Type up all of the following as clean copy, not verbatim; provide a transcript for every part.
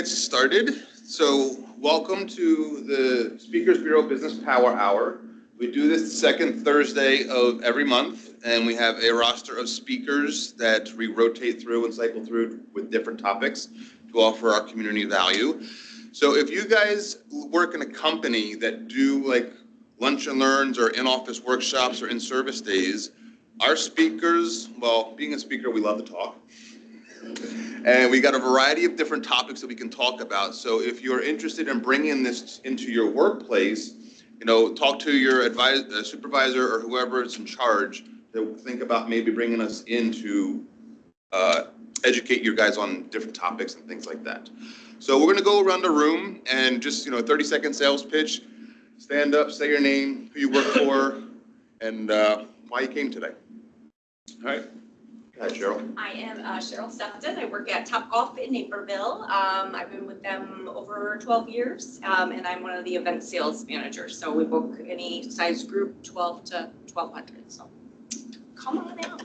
Get started. So welcome to the Speakers Bureau Business Power Hour. We do this the second Thursday of every month, and we have a roster of speakers that we rotate through and cycle through with different topics to offer our community value. So if you guys work in a company that do like lunch and learns or in-office workshops or in-service days, our speakers, well, being a speaker, we love to talk. And we got a variety of different topics that we can talk about. So if you're interested in bringing this into your workplace, talk to your supervisor or whoever is in charge to think about maybe bringing us in to educate you guys on different topics and things like that. So we're going to go around the room and just, 30-second sales pitch. Stand up, say your name, who you work for, and why you came today. All right. Hi, Cheryl. I am Cheryl Sefton. I work at Topgolf in Naperville. I've been with them over 12 years, and I'm one of the event sales managers. So we book any size group, 12 to 1,200. So come on out.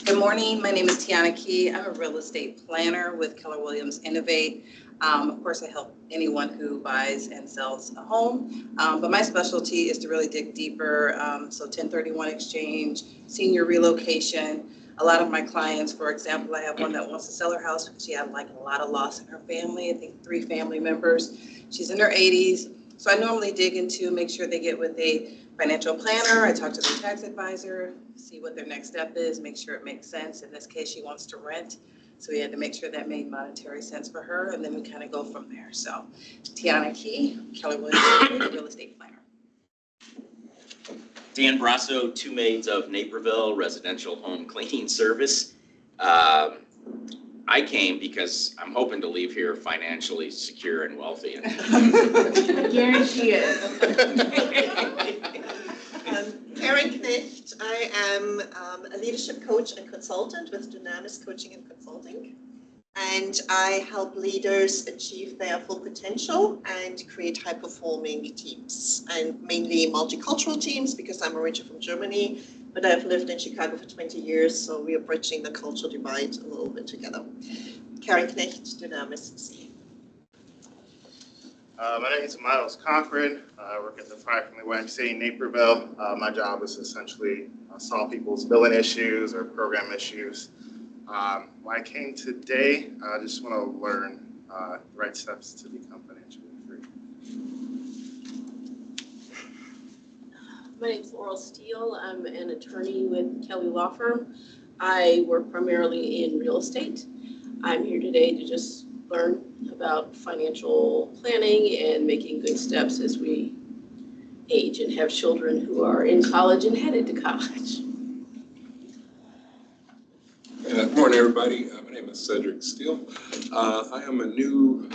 Good morning. My name is Tiana Key. I'm a real estate planner with Keller Williams Innovate. Of course, I help anyone who buys and sells a home, but my specialty is to really dig deeper. So 1031 exchange, senior relocation. A lot of my clients, for example, I have one that wants to sell her house because she had like a lot of loss in her family. I think 3 family members. She's in her 80s. So I normally dig into, make sure they get with a financial planner. I talk to their tax advisor, see what their next step is, make sure it makes sense. In this case, she wants to rent. So we had to make sure that made monetary sense for her, and then we kind of go from there. So Tiana Key, Keller Williams, real estate planner. Dan Brasso, 2 Maids of Naperville, residential home cleaning service. I came because I'm hoping to leave here financially secure and wealthy. Guarantee it. Erin, I am a leadership coach and consultant with Dynamics Coaching and Consulting, and I help leaders achieve their full potential and create high-performing teams, and mainly multicultural teams because I'm originally from Germany, but I've lived in Chicago for 20 years, so we are bridging the cultural divide a little bit together. Karen Knecht, Dynamics. My name is Miles Cochran. I work at the Fire Family YMCA in Naperville. My job is to essentially solve people's billing issues or program issues. When I came today, I just want to learn the right steps to become financially free. My name is Laurel Steele. I'm an attorney with Kelly Law Firm. I work primarily in real estate. I'm here today to just learn about financial planning and making good steps as we age and have children who are in college and headed to college. Good morning, everybody. My name is Cedric Steele. I am a new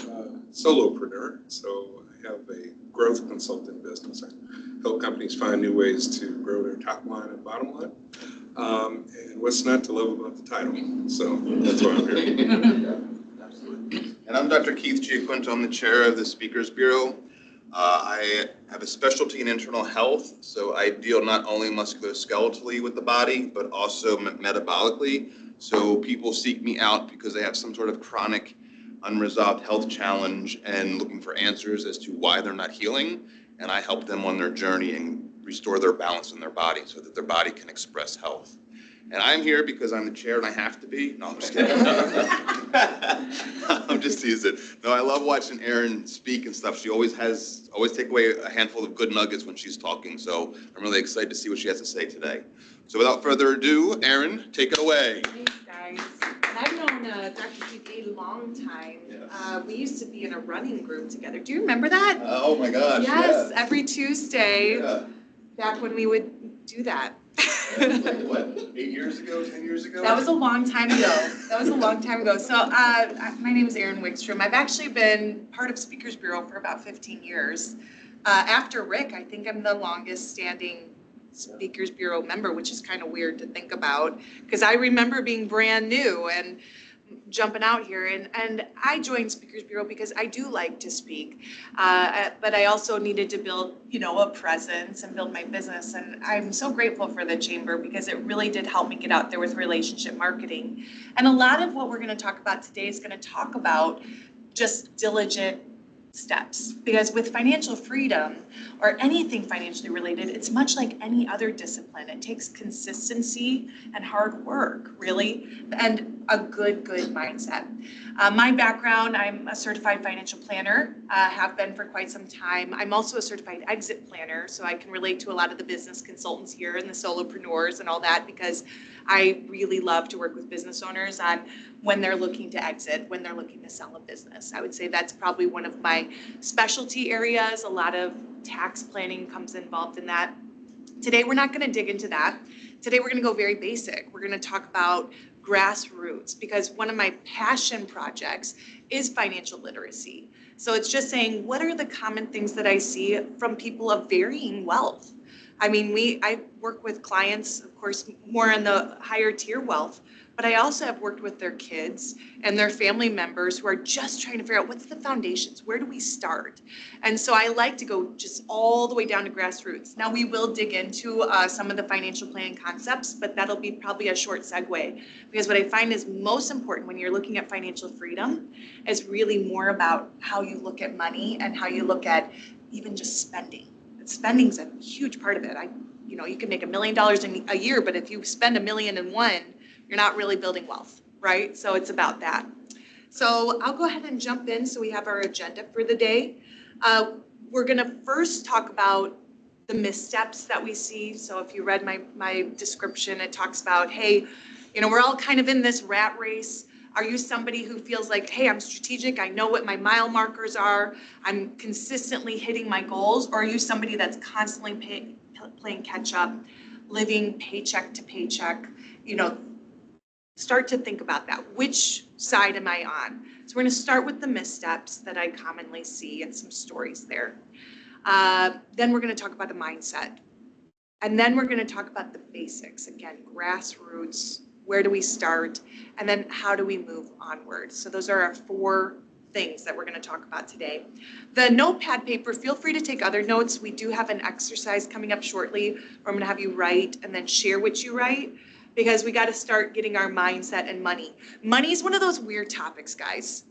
solopreneur, so I have a growth consulting business. I help companies find new ways to grow their top line and bottom line. And what's not to love about the title? So that's why I'm here. Absolutely. And I'm Dr. Keith Giaquinto. I'm the chair of the Speakers Bureau. I have a specialty in internal health, so I deal not only musculoskeletally with the body, but also metabolically. So people seek me out because they have some sort of chronic, unresolved health challenge and looking for answers as to why they're not healing. And I help them on their journey and restore their balance in their body so that their body can express health. And I'm here because I'm the chair and I have to be. No, I'm just kidding. I'm just teasing. No, I love watching Erin speak and stuff. She always take away a handful of good nuggets when she's talking. So I'm really excited to see what she has to say today. So without further ado, Erin, take it away. Thanks, guys. And I've known Dr. Keith a long time. Yes. We used to be in a running group together. Do you remember that? Oh my gosh. Yes, every Tuesday, Yeah. back when we would do that. Like what, 8 years ago, 10 years ago? That was a long time ago. So my name is Erin Wikstrom. I've actually been part of Speakers Bureau for about 15 years. After Rick, I think I'm the longest standing Speakers Bureau member, which is kind of weird to think about because I remember being brand new and jumping out here, and I joined Speakers Bureau because I do like to speak, but I also needed to build, a presence and build my business, and I'm so grateful for the chamber because it really did help me get out there with relationship marketing. And a lot of what we're going to talk about today is going to talk about just diligent steps, because with financial freedom or anything financially related, it's much like any other discipline. It takes consistency and hard work, really, and a good mindset. My background, I'm a certified financial planner, have been for quite some time. I'm also a certified exit planner, so I can relate to a lot of the business consultants here and the solopreneurs and all that, because I really love to work with business owners on when they're looking to exit, when they're looking to sell a business. I would say that's probably one of my specialty areas. A lot of tax planning comes involved in that. Today, we're not going to dig into that. Today, we're going to go very basic. We're going to talk about grassroots, because one of my passion projects is financial literacy. So it's just saying, what are the common things that I see from people of varying wealth? I mean, I work with clients, of course, more in the higher tier wealth, but I also have worked with their kids and their family members who are just trying to figure out what's the foundations, where do we start? And so I like to go just all the way down to grassroots. Now, we will dig into some of the financial planning concepts, but that'll be probably a short segue, because what I find is most important when you're looking at financial freedom is really more about how you look at money and how you look at even just spending. Spending's a huge part of it. You can make $1 million in a year, but if you spend $1 million in one, you're not really building wealth, right? So it's about that. So I'll go ahead and jump in. So we have our agenda for the day. We're gonna first talk about the missteps that we see. So if you read my description, it talks about, hey, we're all kind of in this rat race. Are you somebody who feels like, hey, I'm strategic, I know what my mile markers are, I'm consistently hitting my goals? Or are you somebody that's constantly playing catch up, living paycheck to paycheck? Start to think about that. Which side am I on? So we're going to start with the missteps that I commonly see and some stories there. Then we're going to talk about the mindset. And then we're going to talk about the basics. Again, grassroots, where do we start? And then how do we move onward? So those are our 4 things that we're going to talk about today. The notepad paper, feel free to take other notes. We do have an exercise coming up shortly where I'm going to have you write and then share what you write, because we got to start getting our mindset and money. Money is one of those weird topics, guys.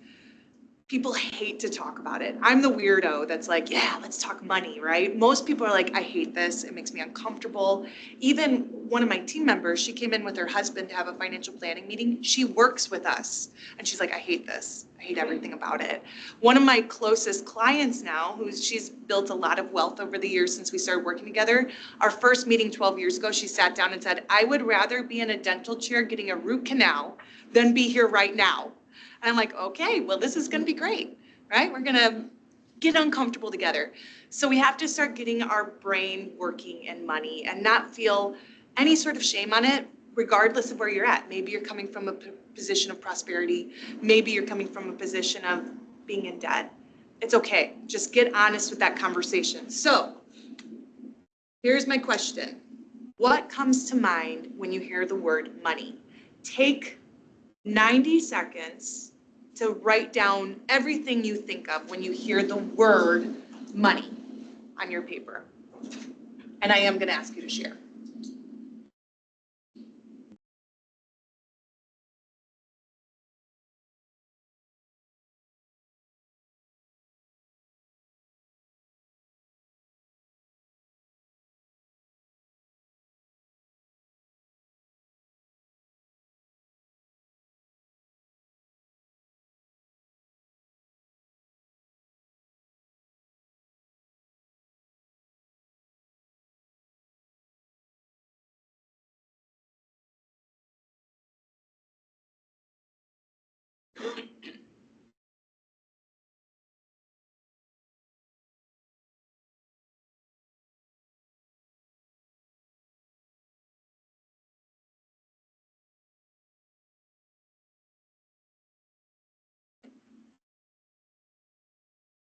People hate to talk about it. I'm the weirdo that's like, yeah, let's talk money, right? Most people are like, I hate this. It makes me uncomfortable. Even one of my team members, she came in with her husband to have a financial planning meeting. She works with us. And she's like, I hate this. I hate everything about it. One of my closest clients now, she's built a lot of wealth over the years since we started working together. Our first meeting 12 years ago, she sat down and said, I would rather be in a dental chair getting a root canal than be here right now. And I'm like, okay, well, this is going to be great, right? We're going to get uncomfortable together. So we have to start getting our brain working in money and not feel any sort of shame on it, regardless of where you're at. Maybe you're coming from a position of prosperity. Maybe you're coming from a position of being in debt. It's okay. Just get honest with that conversation. So here's my question. What comes to mind when you hear the word money? Take 90 seconds to write down everything you think of when you hear the word money on your paper. And I am going to ask you to share.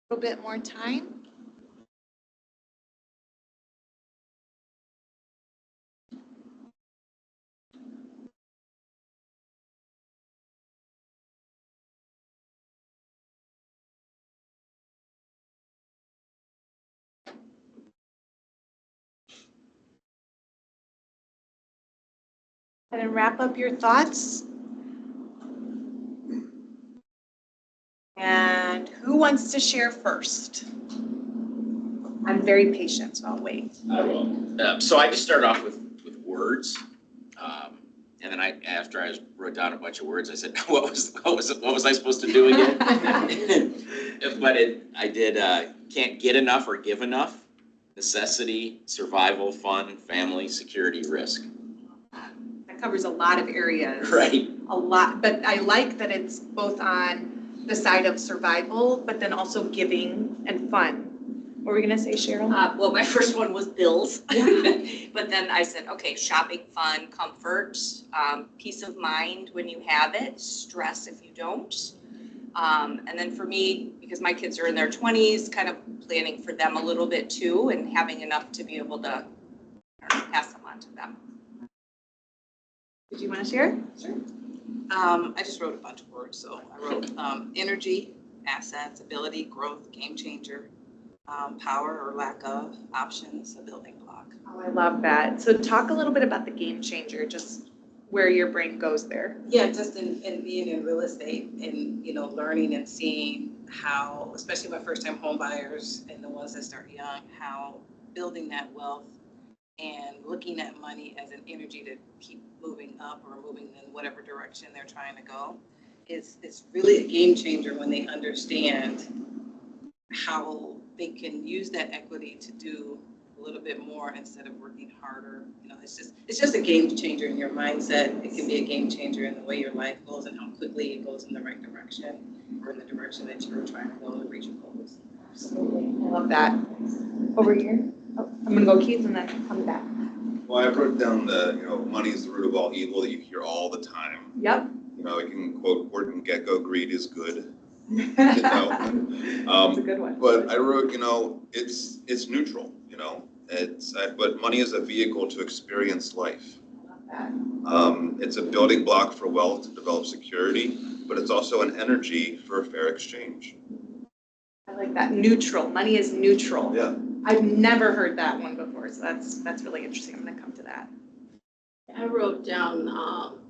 A little bit more time. And wrap up your thoughts. And who wants to share first? I'm very patient, so I'll wait. I will. So I just started off with words. And then after I wrote down a bunch of words, I said, what was I supposed to do again? But I did, can't get enough or give enough. Necessity, survival, fun, family, security, risk. That covers a lot of areas. Right. A lot, but I like that it's both on the side of survival, but then also giving and fun. What were we gonna say, Cheryl? Well, my first one was bills. But then I said, okay, shopping, fun, comfort, peace of mind when you have it, stress if you don't. And then for me, because my kids are in their 20s, kind of planning for them a little bit too, and having enough to be able to pass them on to them. Did you want to share? Sure. I just wrote a bunch of words. So I wrote energy, assets, ability, growth, game changer, power or lack of, options, a building block. Oh, I love that. So talk a little bit about the game changer, just where your brain goes there. Yeah, just in being in real estate and, learning and seeing how, especially my first time home buyers and the ones that start young, how building that wealth and looking at money as an energy to keep moving up or moving in whatever direction they're trying to go is really a game changer when they understand how they can use that equity to do a little bit more instead of working harder. It's just a game changer in your mindset. It can be a game changer in the way your life goes and how quickly it goes in the right direction or in the direction that you're trying to go to reach your goals. Absolutely. I love that. Over here. Oh, I'm gonna go Keith and then come back. Well, I wrote down money is the root of all evil that you hear all the time. Yep. I can quote Gordon Gekko, greed is good. That's a good one. But I wrote, it's neutral, but money is a vehicle to experience life. It's a building block for wealth to develop security, but it's also an energy for a fair exchange. I like that. Neutral. Money is neutral. Yeah. I've never heard that one before, so that's really interesting. I'm gonna come to that. I wrote down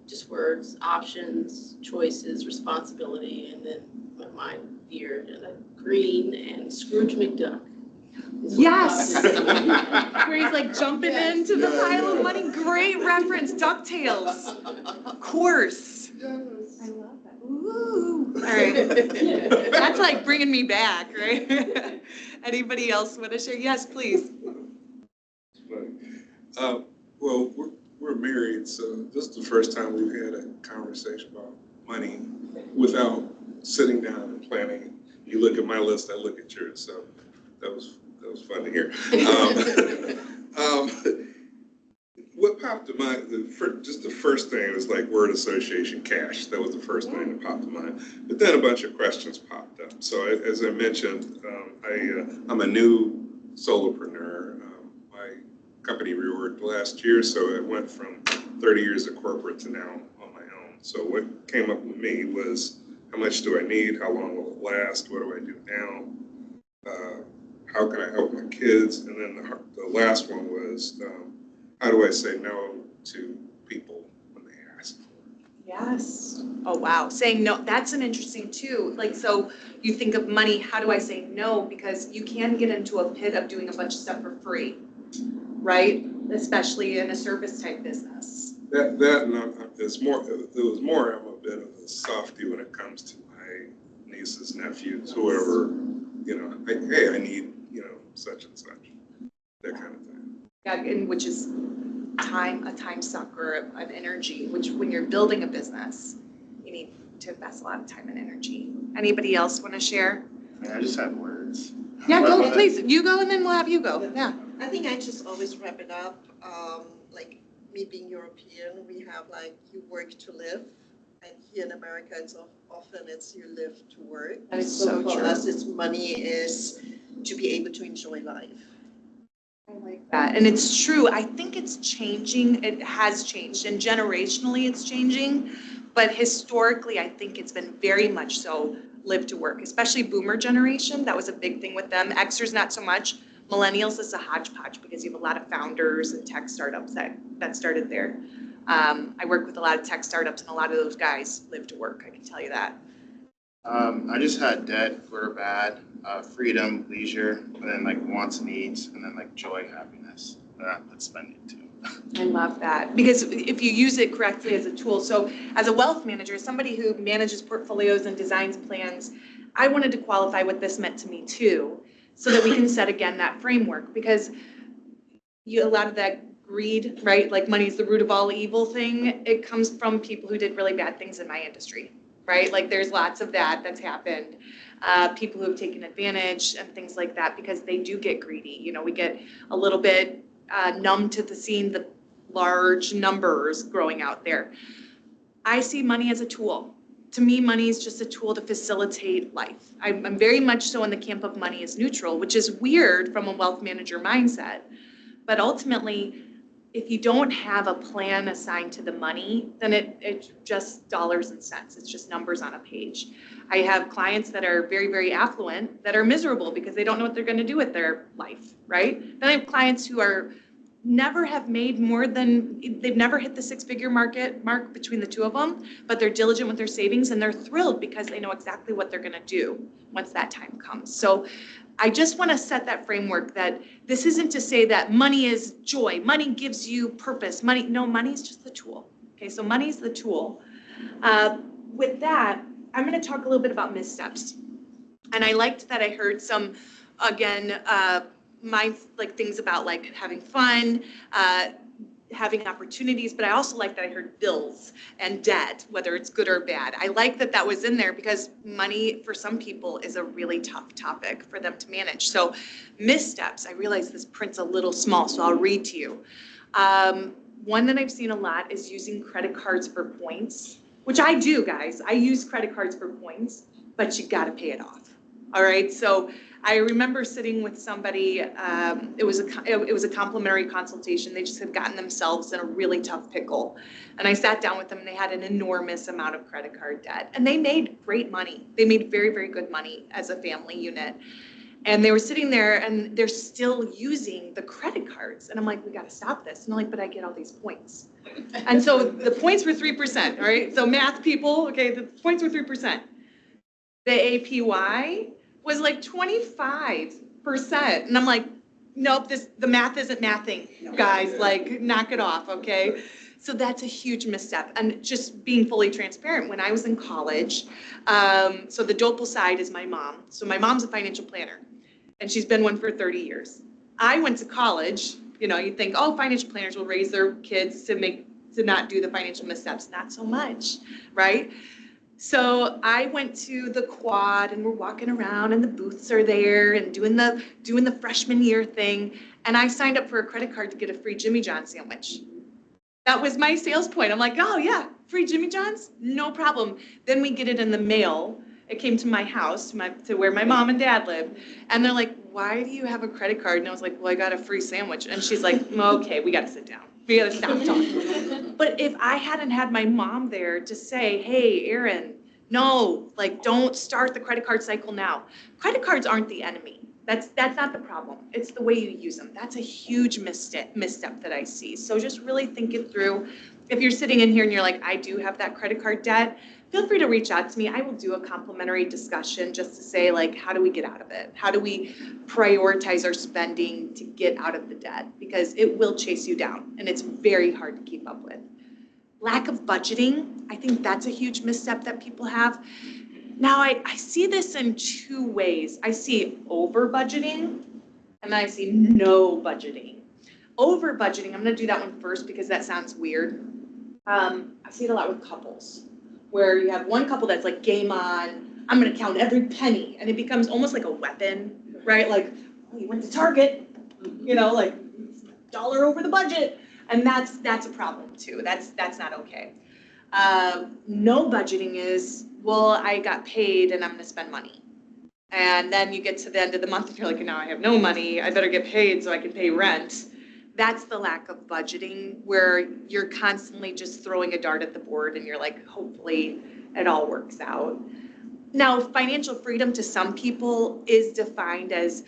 just words, options, choices, responsibility, and then my mind veered green and Scrooge McDuck. Yes. Where he's like jumping into the pile of money. Great reference. DuckTales. Of course. I love that. Ooh. All right. That's like bringing me back, right? Anybody else want to share? Yes, please. Well, we're married, so this is the first time we've had a conversation about money without sitting down and planning. You look at my list, I look at yours, so that was fun to hear. What popped to mind, just the first thing was like word association, cash. That was the first thing that popped to mind. But then a bunch of questions popped up. So as I mentioned, I'm a new solopreneur. My company reorged last year, so I went from 30 years of corporate to now on my own. So what came up with me was, how much do I need? How long will it last? What do I do now? How can I help my kids? And then the last one was, how do I say no to people when they ask for it? Yes. Oh, wow. Saying no, that's an interesting too. Like, so you think of money, how do I say no? Because you can get into a pit of doing a bunch of stuff for free, right? Especially in a service type business. It was more, I'm a bit of a softie when it comes to my nieces, nephews, whoever, hey, I need, such and such, that kind of thing. Yeah, and which is a time sucker, an energy, which when you're building a business, you need to invest a lot of time and energy. Anybody else want to share? I just have words. Yeah, go, please. You go and then we'll have you go. Yeah. I think I just always wrap it up, like me being European, we have like you work to live. And here in America, often you live to work. That is so for true. us, it's money is to be able to enjoy life. I like that. And it's true. I think it's changing. It has changed. And generationally, it's changing. But historically, I think it's been very much so live to work, especially boomer generation. That was a big thing with them. Xers, not so much. Millennials is a hodgepodge because you have a lot of founders and tech startups that started there. I work with a lot of tech startups and a lot of those guys live to work, I can tell you that. I just had debt, good or bad, freedom, leisure, and then like wants, needs, and then like joy, happiness. That's spending too. I love that, because if you use it correctly as a tool, so as a wealth manager, somebody who manages portfolios and designs plans, I wanted to qualify what this meant to me too, so that we can set again that framework, because a lot of that greed, right, like money is the root of all evil thing, it comes from people who did really bad things in my industry, right? Like there's lots of that's happened. People who have taken advantage and things like that, because they do get greedy. You know, we get a little bit numb to seeing the large numbers growing out there. I see money as a tool. To me, money is just a tool to facilitate life. I'm very much so in the camp of money is neutral, which is weird from a wealth manager mindset. But ultimately, if you don't have a plan assigned to the money, then it's just dollars and cents. It's just numbers on a page. I have clients that are very, very affluent that are miserable because they don't know what they're going to do with their life, right? Then I have clients who are never have made more than, they've never hit the six-figure mark between the two of them, but they're diligent with their savings and they're thrilled because they know exactly what they're going to do once that time comes. So I just want to set that framework that this isn't to say that money is joy, money gives you purpose, money is just the tool. Okay, so money is the tool. With that, I'm going to talk a little bit about missteps. And I liked that I heard some, again, things about like having fun, having opportunities, but I also like that I heard bills and debt, whether it's good or bad. I like that that was in there because money for some people is a really tough topic for them to manage. So missteps, I realize this print's a little small, so I'll read to you. One that I've seen a lot is using credit cards for points, which I do, guys. I use credit cards for points, but you gotta pay it off. All right, so I remember sitting with somebody, it was a complimentary consultation. They just had gotten themselves in a really tough pickle. And I sat down with them and they had an enormous amount of credit card debt. And they made great money. They made very, very good money as a family unit. And they were sitting there and they're still using the credit cards. And I'm like, we gotta stop this. And I'm like, but I get all these points. And so the points were 3%, all right? So math people, okay, the points were 3%. The APY was like 25%. And I'm like, nope, the math isn't mathing, guys, like knock it off, okay? So that's a huge misstep. And just being fully transparent, when I was in college, so the Doepel side is my mom. So my mom's a financial planner and she's been one for 30 years. I went to college, you know, you think, oh, financial planners will raise their kids to not do the financial missteps. Not so much, right? So I went to the quad and we're walking around and the booths are there and doing the freshman year thing. And I signed up for a credit card to get a free Jimmy John sandwich. That was my sales point. I'm like, oh yeah, free Jimmy John's? No problem. Then we get it in the mail. It came to my house, to where my mom and dad live. And they're like, why do you have a credit card? And I was like, well, I got a free sandwich. And she's like, okay, we got to sit down. We got to stop talking. But if I hadn't had my mom there to say, hey, Erin, no, like don't start the credit card cycle now. Credit cards aren't the enemy. That's not the problem. It's the way you use them. That's a huge misstep that I see. So just really think it through. If you're sitting in here and you're like, I do have that credit card debt, feel free to reach out to me. I will do a complimentary discussion just to say, like, how do we get out of it? How do we prioritize our spending to get out of the debt? Because it will chase you down and it's very hard to keep up with. Lack of budgeting, I think that's a huge misstep that people have. Now, I see this in two ways. I see over budgeting and I see no budgeting. Over budgeting, I'm gonna do that one first because that sounds weird. I see it a lot with couples where you have one couple that's like game on, I'm gonna count every penny, and it becomes almost like a weapon, right? Like, oh, you went to Target, you know, like $1 over the budget. And that's a problem too. That's not okay. No budgeting is, well, I got paid and I'm gonna spend money. And then you get to the end of the month and you're like, now I have no money. I better get paid so I can pay rent. That's the lack of budgeting where you're constantly just throwing a dart at the board and you're like, hopefully it all works out. Now, financial freedom to some people is defined as,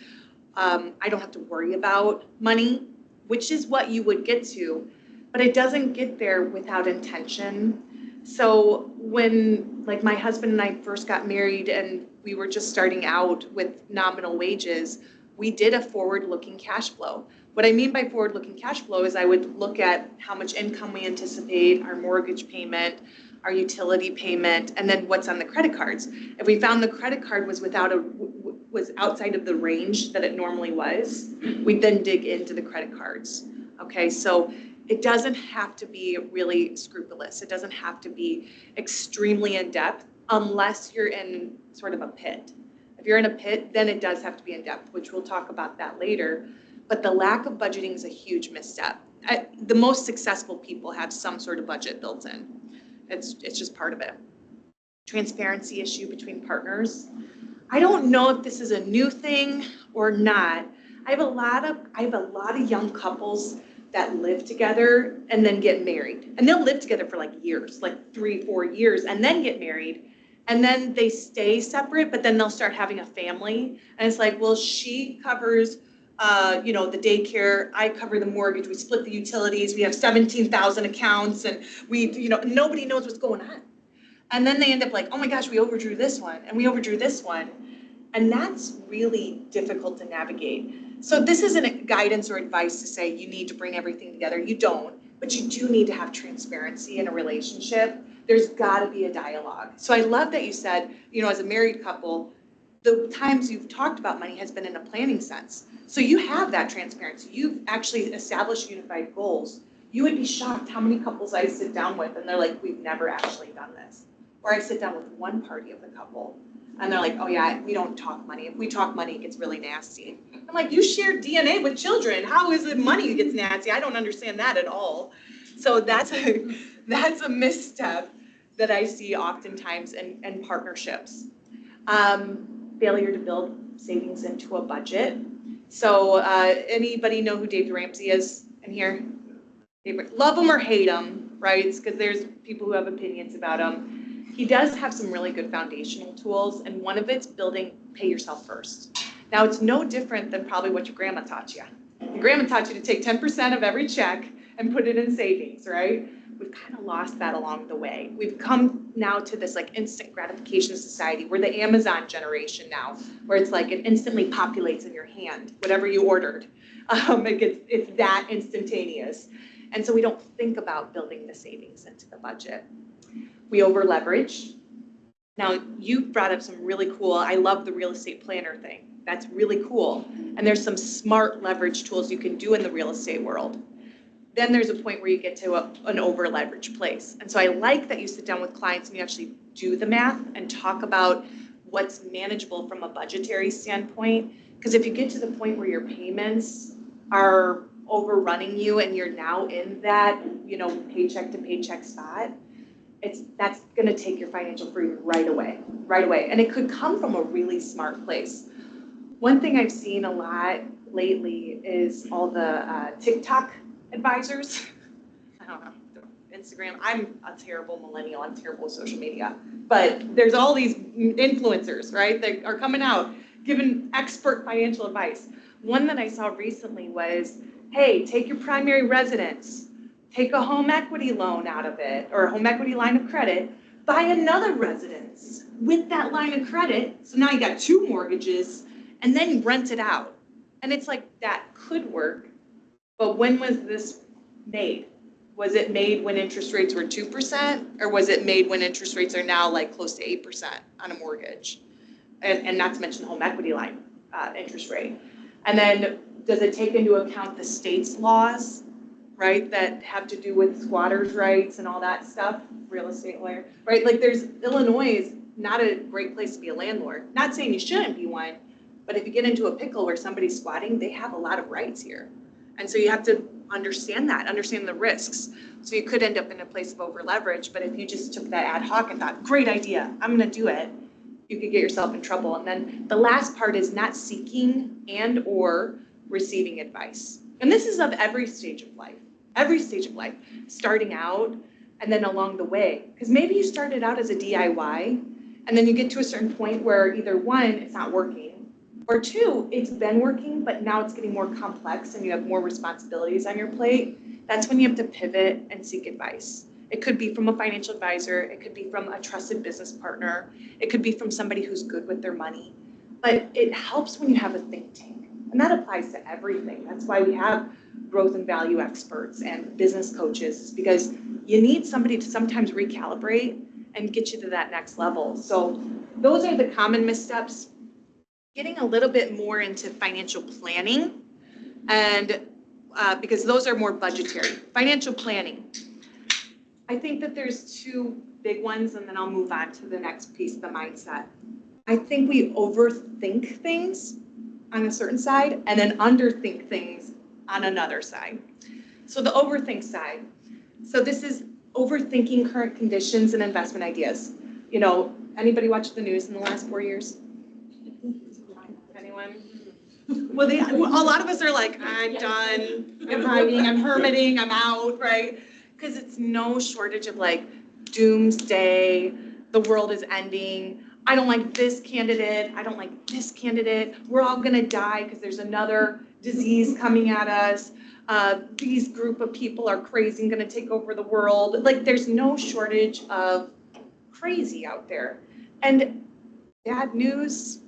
I don't have to worry about money, which is what you would get to. but it doesn't get there without intention. So when, like, my husband and I first got married and we were just starting out with nominal wages, we did a forward-looking cash flow. What I mean by forward-looking cash flow is I would look at how much income we anticipate, our mortgage payment, our utility payment, and then what's on the credit cards. If we found the credit card was was outside of the range that it normally was, we'd then dig into the credit cards. Okay, so it doesn't have to be really scrupulous. It doesn't have to be extremely in-depth unless you're in sort of a pit. If you're in a pit, then it does have to be in-depth, which we'll talk about that later. But the lack of budgeting is a huge misstep. The most successful people have some sort of budget built in. It's just part of it. Transparency issue between partners. I don't know if this is a new thing or not. I have a lot of young couples that live together and then get married. And they'll live together for like years, like 3-4 years, and then get married. And then they stay separate, but then they'll start having a family. And it's like, well, she covers the daycare, I cover the mortgage, we split the utilities, we have 17,000 accounts, and nobody knows what's going on. And then they end up like, oh my gosh, we overdrew this one, and we overdrew this one. And that's really difficult to navigate. So this isn't guidance or advice to say you need to bring everything together. You don't, but you do need to have transparency in a relationship. There's gotta be a dialogue. So I love that you said, as a married couple, the times you've talked about money has been in a planning sense. So you have that transparency. You've actually established unified goals. You would be shocked how many couples I sit down with and they're like, we've never actually done this. Or I sit down with one party of the couple and they're like, oh yeah, we don't talk money. If we talk money, it gets really nasty. I'm like, you share DNA with children. How is it money gets nasty? I don't understand that at all. So that's a misstep that I see oftentimes in partnerships. Failure to build savings into a budget. So anybody know who Dave Ramsey is in here? Love him or hate him, right? Because there's people who have opinions about him. He does have some really good foundational tools, and one of it's building pay yourself first. Now, it's no different than probably what your grandma taught you. Your grandma taught you to take 10% of every check and put it in savings, right? We've kind of lost that along the way. We've come now to this like instant gratification society. We're the Amazon generation now, where it's like it instantly populates in your hand, whatever you ordered. It's that instantaneous. And so we don't think about building the savings into the budget. We over leverage. Now, you brought up some really cool, I love the real estate planner thing. That's really cool. And there's some smart leverage tools you can do in the real estate world. Then there's a point where you get to an over leveraged place. And so I like that you sit down with clients and you actually do the math and talk about what's manageable from a budgetary standpoint. Because if you get to the point where your payments are overrunning you and you're now in that, paycheck to paycheck spot, that's going to take your financial freedom right away. And it could come from a really smart place. One thing I've seen a lot lately is all the TikTok advisors. I don't know, Instagram. I'm a terrible millennial. I'm terrible with social media. But there's all these influencers, right, that are coming out giving expert financial advice. One that I saw recently was, hey, take your primary residence, take a home equity loan out of it, or a home equity line of credit, buy another residence with that line of credit. So now you got 2 mortgages, and then rent it out. And it's like, that could work, but when was this made? Was it made when interest rates were 2%, or was it made when interest rates are now like close to 8% on a mortgage? And not to mention the home equity line interest rate. And then does it take into account the state's laws, right, that have to do with squatters' rights and all that stuff, real estate lawyer, right? Like Illinois is not a great place to be a landlord. Not saying you shouldn't be one, but if you get into a pickle where somebody's squatting, they have a lot of rights here. And so you have to understand the risks. So you could end up in a place of over leverage, but if you just took that ad hoc and thought, great idea, I'm gonna do it, you could get yourself in trouble. And then the last part is not seeking and or receiving advice. And this is of every stage of life, starting out and then along the way. Because maybe you started out as a DIY and then you get to a certain point where either 1, it's not working, or 2, it's been working, but now it's getting more complex and you have more responsibilities on your plate. that's when you have to pivot and seek advice. It could be from a financial advisor, it could be from a trusted business partner, it could be from somebody who's good with their money. But it helps when you have a think tank. And that applies to everything. That's why we have growth and value experts and business coaches, because you need somebody to sometimes recalibrate and get you to that next level. So those are the common missteps. Getting a little bit more into financial planning, and because those are more budgetary. Financial planning. I think that there's two big ones, and then I'll move on to the next piece, the mindset. I think we overthink things on a certain side and then underthink things on another side. So the overthink side. So this is overthinking current conditions and investment ideas. You know, anybody watch the news in the last 4 years? Anyone? Well, a lot of us are like, I'm done, I'm hiding, I'm hermiting, I'm out, right? Because it's no shortage of like doomsday, the world is ending, I don't like this candidate, I don't like this candidate, we're all gonna die because there's another disease coming at us, these group of people are crazy and gonna take over the world. Like there's no shortage of crazy out there. And bad news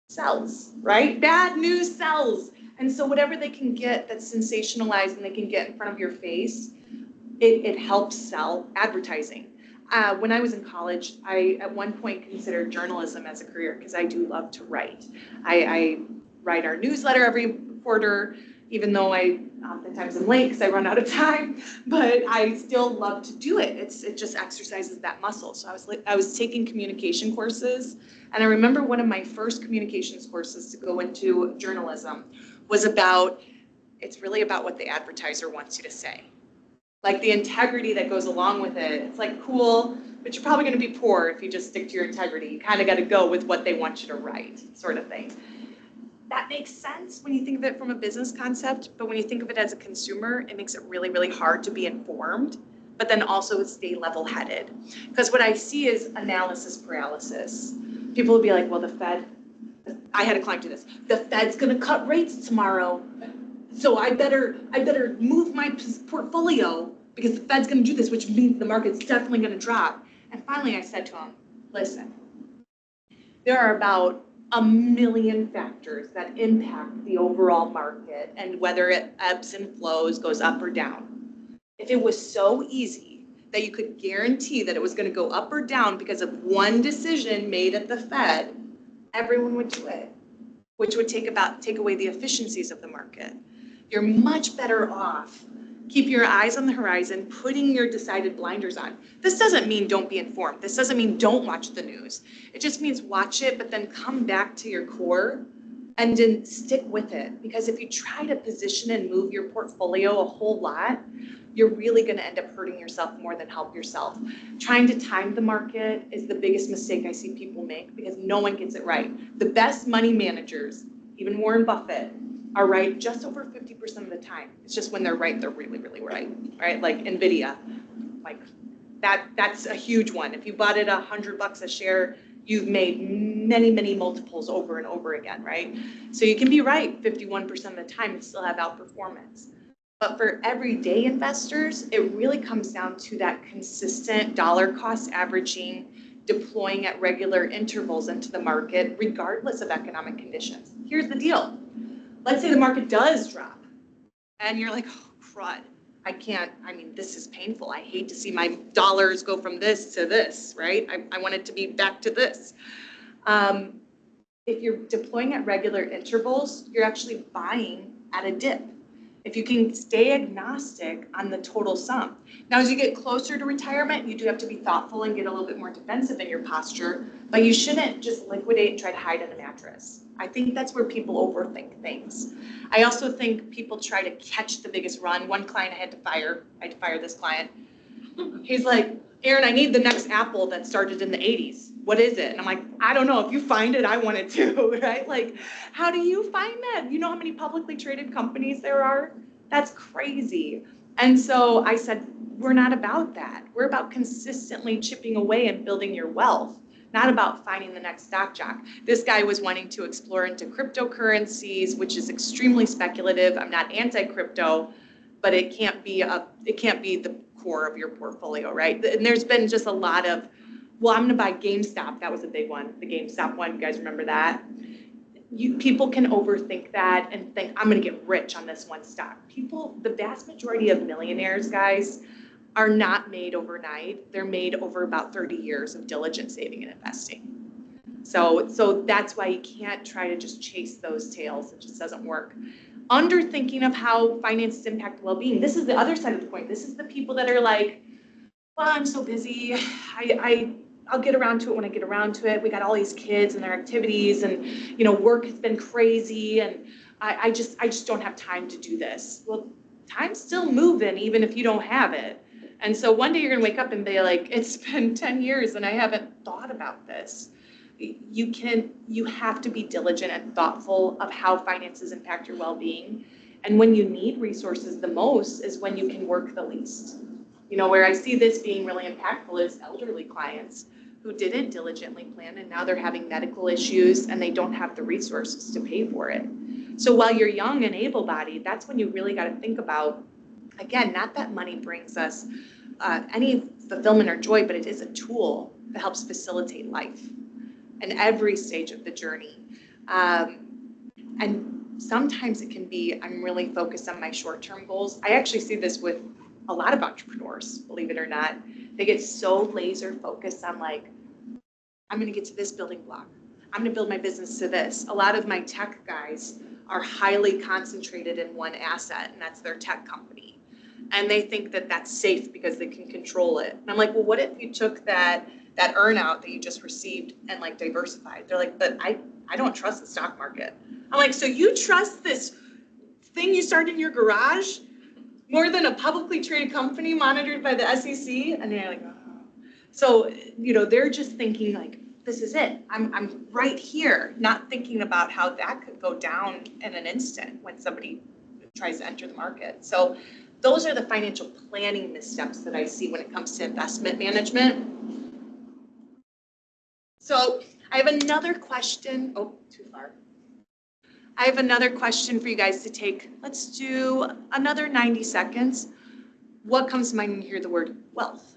sells, right? Bad news sells. And so whatever they can get that's sensationalized and they can get in front of your face, it helps sell advertising. When I was in college, I at one point considered journalism as a career because I do love to write. I write our newsletter every quarter, even though I oftentimes am late because I run out of time, but I still love to do it. It just exercises that muscle. So I was taking communication courses, and I remember one of my first communications courses to go into journalism was it's really about what the advertiser wants you to say. Like the integrity that goes along with it. It's like cool, but you're probably gonna be poor if you just stick to your integrity. You kind of gotta go with what they want you to write, sort of thing. That makes sense when you think of it from a business concept, but when you think of it as a consumer, it makes it really, really hard to be informed, but then also stay level-headed. Because what I see is analysis paralysis. People will be like, well, the Fed, I had a client do this, the Fed's gonna cut rates tomorrow, so I better move my portfolio because the Fed's gonna do this, which means the market's definitely gonna drop. And finally I said to him, listen, there are about 1 million factors that impact the overall market and whether it ebbs and flows, goes up or down. If it was so easy that you could guarantee that it was gonna go up or down because of one decision made at the Fed, everyone would do it, which would take away the efficiencies of the market. You're much better off. Keep your eyes on the horizon, putting your decided blinders on. This doesn't mean don't be informed. This doesn't mean don't watch the news. It just means watch it, but then come back to your core and then stick with it. Because if you try to position and move your portfolio a whole lot, you're really gonna end up hurting yourself more than help yourself. Trying to time the market is the biggest mistake I see people make because no one gets it right. The best money managers, even Warren Buffett, are right just over 50% of the time. It's just when they're right, they're really, really right, right? Like NVIDIA, like that's a huge one. If you bought it $100 a share, you've made many, many multiples over and over again, right? So you can be right 51% of the time and still have outperformance. But for everyday investors, it really comes down to that consistent dollar cost averaging, deploying at regular intervals into the market, regardless of economic conditions. Here's the deal. Let's say the market does drop and you're like, oh, crud, this is painful. I hate to see my dollars go from this to this, right? I want it to be back to this. If you're deploying at regular intervals, you're actually buying at a dip. If you can stay agnostic on the total sum. Now, as you get closer to retirement, you do have to be thoughtful and get a little bit more defensive in your posture, but you shouldn't just liquidate and try to hide in a mattress. I think that's where people overthink things. I also think people try to catch the biggest run. One client I had to fire this client. He's like, Erin, I need the next Apple that started in the 80s. What is it? And I'm like, I don't know. If you find it, I want it too, right? Like, how do you find that? You know how many publicly traded companies there are? That's crazy. And so I said, we're not about that. We're about consistently chipping away and building your wealth, not about finding the next stock jock. This guy was wanting to explore into cryptocurrencies, which is extremely speculative. I'm not anti-crypto, but it can't be the core of your portfolio, right? And there's been just a lot of, well, I'm gonna buy GameStop. That was a big one, the GameStop one. You guys remember that? People can overthink that and think, I'm gonna get rich on this one stock. The vast majority of millionaires, guys, are not made overnight. They're made over about 30 years of diligent saving and investing. So that's why you can't try to just chase those tails. It just doesn't work. Under thinking of how finances impact well-being. This is the other side of the coin. This is the people that are like, well, I'm so busy. I'll get around to it when I get around to it. We got all these kids and their activities, and work has been crazy, and I just don't have time to do this. Well, time's still moving even if you don't have it. And so one day you're gonna wake up and be like, it's been 10 years and I haven't thought about this. You have to be diligent and thoughtful of how finances impact your well-being. And when you need resources the most is when you can work the least. Where I see this being really impactful is elderly clients who didn't diligently plan, and now they're having medical issues and they don't have the resources to pay for it. So while you're young and able-bodied, that's when you really got to think about, again, not that money brings us any fulfillment or joy, but it is a tool that helps facilitate life in every stage of the journey. And sometimes it can be, I'm really focused on my short-term goals. I actually see this with a lot of entrepreneurs, believe it or not. They get so laser focused on like, I'm gonna get to this building block. I'm gonna build my business to this. A lot of my tech guys are highly concentrated in one asset, and that's their tech company. And they think that that's safe because they can control it. And I'm like, well, what if you took that earnout that you just received and like diversified? They're like, but I don't trust the stock market. I'm like, so you trust this thing you started in your garage more than a publicly traded company monitored by the SEC? And they're like, oh. So, they're just thinking like, this is it. I'm right here, not thinking about how that could go down in an instant when somebody tries to enter the market. So those are the financial planning missteps that I see when it comes to investment management. So I have another question. Oh, too far. I have another question for you guys to take. Let's do another 90 seconds. What comes to mind when you hear the word wealth?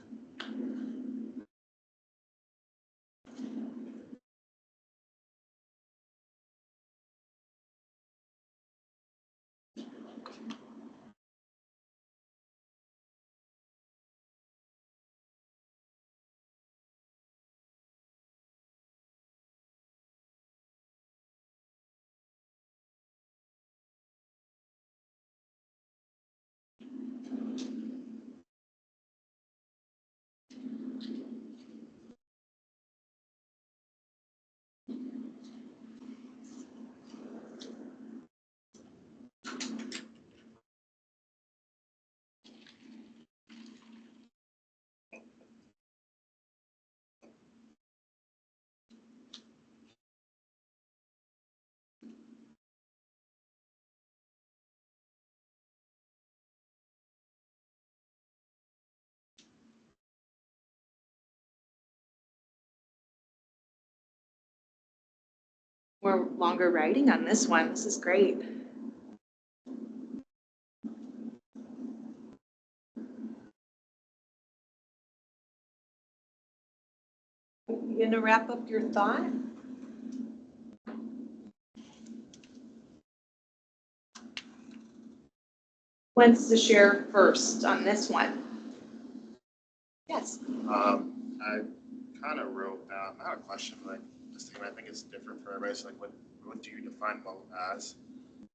We're longer writing on this one. This is great. You gonna wrap up your thought? Who wants to share first on this one? Yes. I kind of wrote down, not a question, but like this thing, I think it's different for everybody. So like, what do you define wealth as?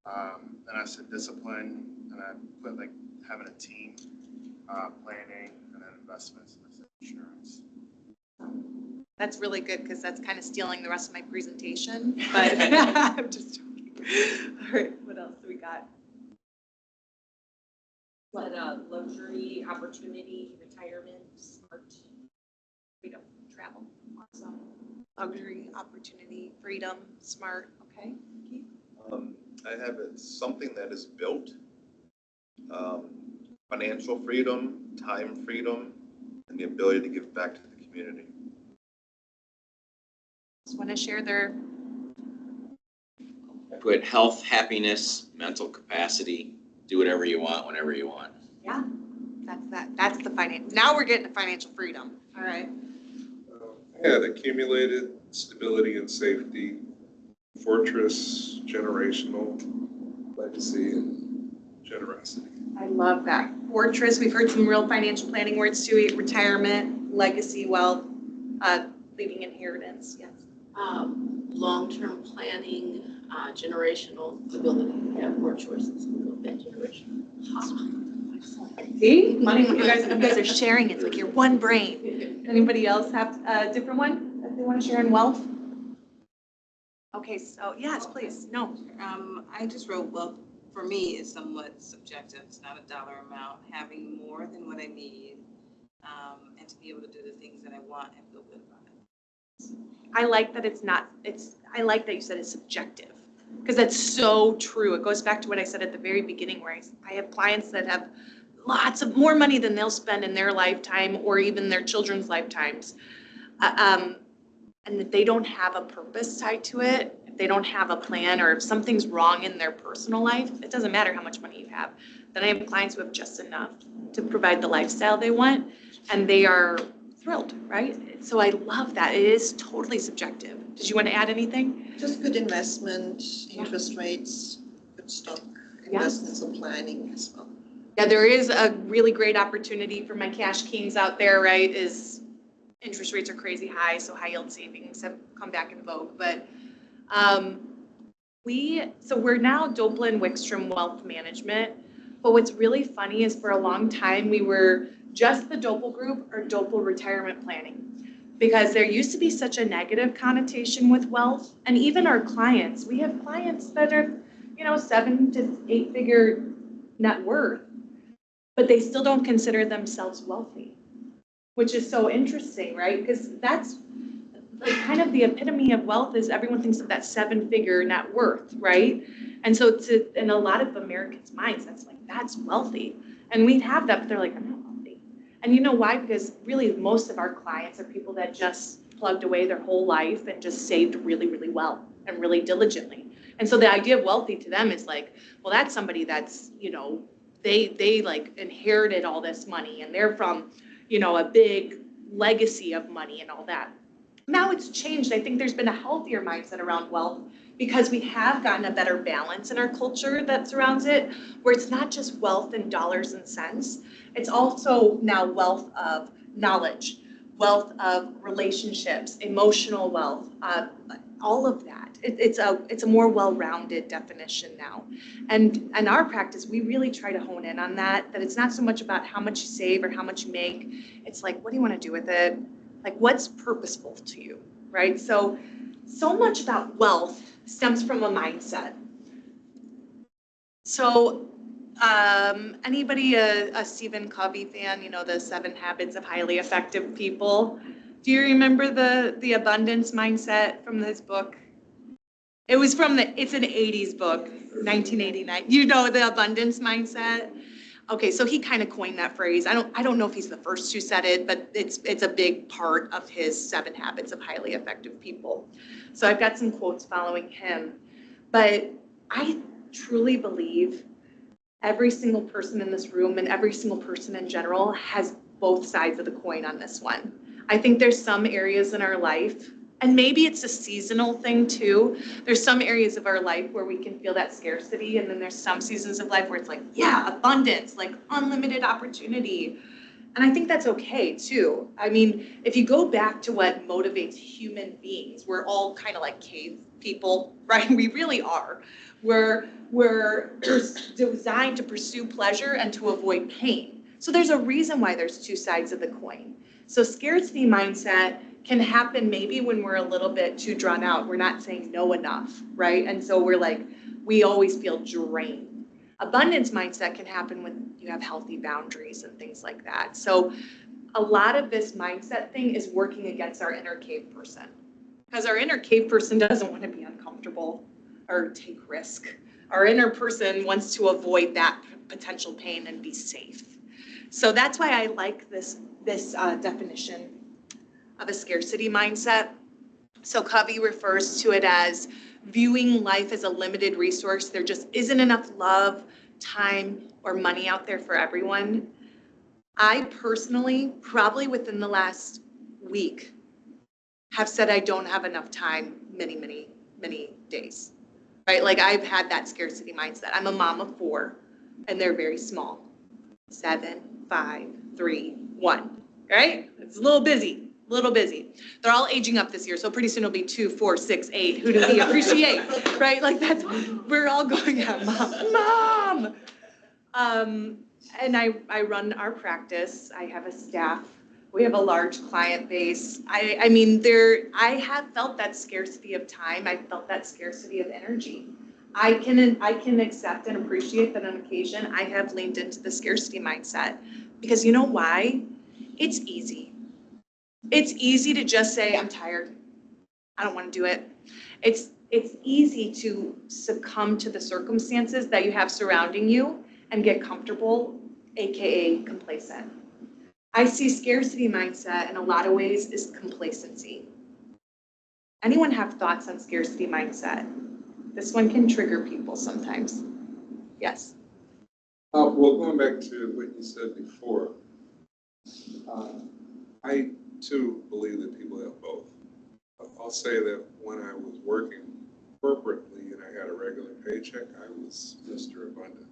Then I said discipline, and I put like having a team, planning, and then investments, and I said insurance. That's really good because that's kind of stealing the rest of my presentation, but I'm just joking. All right, what else do we got? What, luxury, opportunity, retirement, smart, Freedom, travel, awesome. Luxury, opportunity, freedom, smart, okay. Keith? I have it, something that is built, financial freedom, time freedom, and the ability to give back to the community. Just want to share their, I put health, happiness, mental capacity, do whatever you want, whenever you want. That's the finance. Now we're getting to financial freedom. All right. I had accumulated stability and safety, fortress, generational, legacy, and generosity. I love that. Fortress, we've heard some real financial planning words too, retirement, legacy, wealth, leaving inheritance, yes. Long-term planning, generational stability, we have more choices, we'll go that generation. See, money, you guys are sharing, it's like you're one brain. Anybody else have a different one that they want to share in wealth? Okay, so yes, please, no. I just wrote, well, for me, it's somewhat subjective. It's not a dollar amount. Having more than what I need, and to be able to do the things that I want and feel good about it. I like that I like that you said it's subjective, because that's so true. It goes back to what I said at the very beginning, where I have clients that have lots of more money than they'll spend in their lifetime or even their children's lifetimes. And that they don't have a purpose tied to it, if they don't have a plan, or if something's wrong in their personal life, it doesn't matter how much money you have. Then I have clients who have just enough to provide the lifestyle they want, and they are thrilled, right? So I love that. It is totally subjective. Did you want to add anything? Just good investment, interest rates, good stock investments and planning as well. Yeah, there is a really great opportunity for my cash kings out there, right, is interest rates are crazy high, so high yield savings have come back in vogue. But we're now Doepel and Wikstrom Wealth Management. But what's really funny is for a long time we were just the Doepel Group or Doepel Retirement Planning, because there used to be such a negative connotation with wealth. And even our clients, we have clients that are, 7 to 8 figure net worth, but they still don't consider themselves wealthy, which is so interesting, right? Because that's like kind of the epitome of wealth is everyone thinks of that 7-figure net worth, right? And so in a lot of Americans' minds, that's wealthy. And we have that, but they're like, I'm not wealthy. And you know why? Because really most of our clients are people that just plugged away their whole life and just saved really, really well and really diligently. And so the idea of wealthy to them is like, well, that's somebody that's, they like inherited all this money and they're from, a big legacy of money and all that. Now it's changed. I think there's been a healthier mindset around wealth because we have gotten a better balance in our culture that surrounds it, where it's not just wealth in dollars and cents. It's also now wealth of knowledge, wealth of relationships, emotional wealth, all of that. It's a more well-rounded definition now. And in our practice, we really try to hone in on that it's not so much about how much you save or how much you make. It's like, what do you want to do with it? Like, what's purposeful to you, right? So much about wealth stems from a mindset. So anybody a Stephen Covey fan, the 7 Habits of Highly Effective People? Do you remember the abundance mindset from this book? It was it's an 80s book, 1989. The abundance mindset? Okay, so he kind of coined that phrase. I don't know if he's the first who said it, but it's a big part of his 7 Habits of Highly Effective People. So I've got some quotes following him, but I truly believe every single person in this room and every single person in general has both sides of the coin on this one. I think there's some areas in our life, and maybe it's a seasonal thing too. There's some areas of our life where we can feel that scarcity, and then there's some seasons of life where it's like, yeah, abundance, like unlimited opportunity. And I think that's okay too. I mean, if you go back to what motivates human beings, we're all kind of like cave people, right? We really are. We're designed to pursue pleasure and to avoid pain. So there's a reason why there's 2 sides of the coin. So scarcity mindset can happen maybe when we're a little bit too drawn out. We're not saying no enough, right? And so we always feel drained. Abundance mindset can happen when you have healthy boundaries and things like that. So a lot of this mindset thing is working against our inner cave person, because our inner cave person doesn't want to be uncomfortable or take risk. Our inner person wants to avoid that potential pain and be safe. So that's why I like this definition of a scarcity mindset. So Covey refers to it as viewing life as a limited resource. There just isn't enough love, time or money out there for everyone. I personally, probably within the last week, have said I don't have enough time many days, right? Like I've had that scarcity mindset. I'm a mom of 4 and they're very small. 7, 5, 3, 1, right? It's a little busy. They're all aging up this year, so pretty soon it'll be 2, 4, 6, 8. Who do we appreciate, right? Like we're all going at mom. And I run our practice. I have a staff. We have a large client base. I mean, I have felt that scarcity of time. I felt that scarcity of energy. I can accept and appreciate that on occasion I have leaned into the scarcity mindset because you know why? It's easy. It's easy to just say, I'm tired. I don't want to do it. It's easy to succumb to the circumstances that you have surrounding you and get comfortable, AKA complacent. I see scarcity mindset in a lot of ways as complacency. Anyone have thoughts on scarcity mindset? This one can trigger people sometimes. Yes. Well, going back to what you said before, I too believe that people have both. I'll say that when I was working corporately and I had a regular paycheck, I was Mr. Abundant.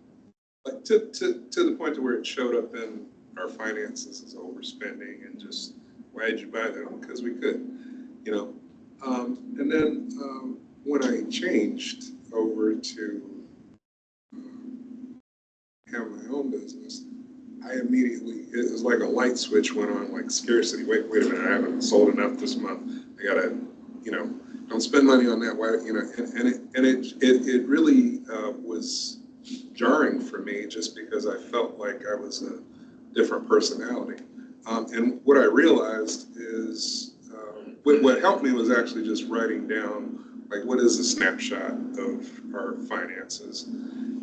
Like to the point to where it showed up in our finances as overspending and just, why'd you buy them? Because we could, you know. And then when I changed over to have my own business, I immediately, it was like a light switch went on, like scarcity. Wait a minute, I haven't sold enough this month. I gotta, don't spend money on that. Why, and it really was jarring for me just because I felt like I was a different personality. And what I realized is, what helped me was actually just writing down, like, what is a snapshot of our finances?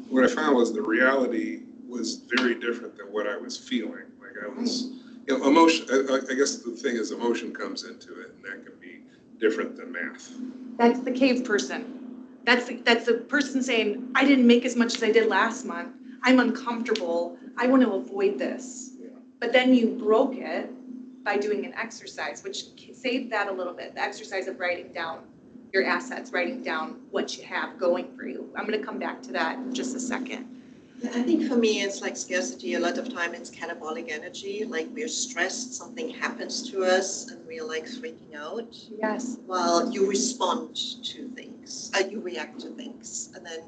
What I found was the reality was very different than what I was feeling. Like I was, emotion, I guess the thing is emotion comes into it and that can be different than math. That's the cave person. That's the person saying, I didn't make as much as I did last month. I'm uncomfortable. I want to avoid this. Yeah. But then you broke it by doing an exercise, which saved that a little bit. The exercise of writing down your assets, writing down what you have going for you. I'm going to come back to that in just a second. I think for me, it's like scarcity. A lot of time it's catabolic energy. Like we're stressed, something happens to us and we're like freaking out. Yes. While you respond to things, you react to things. And then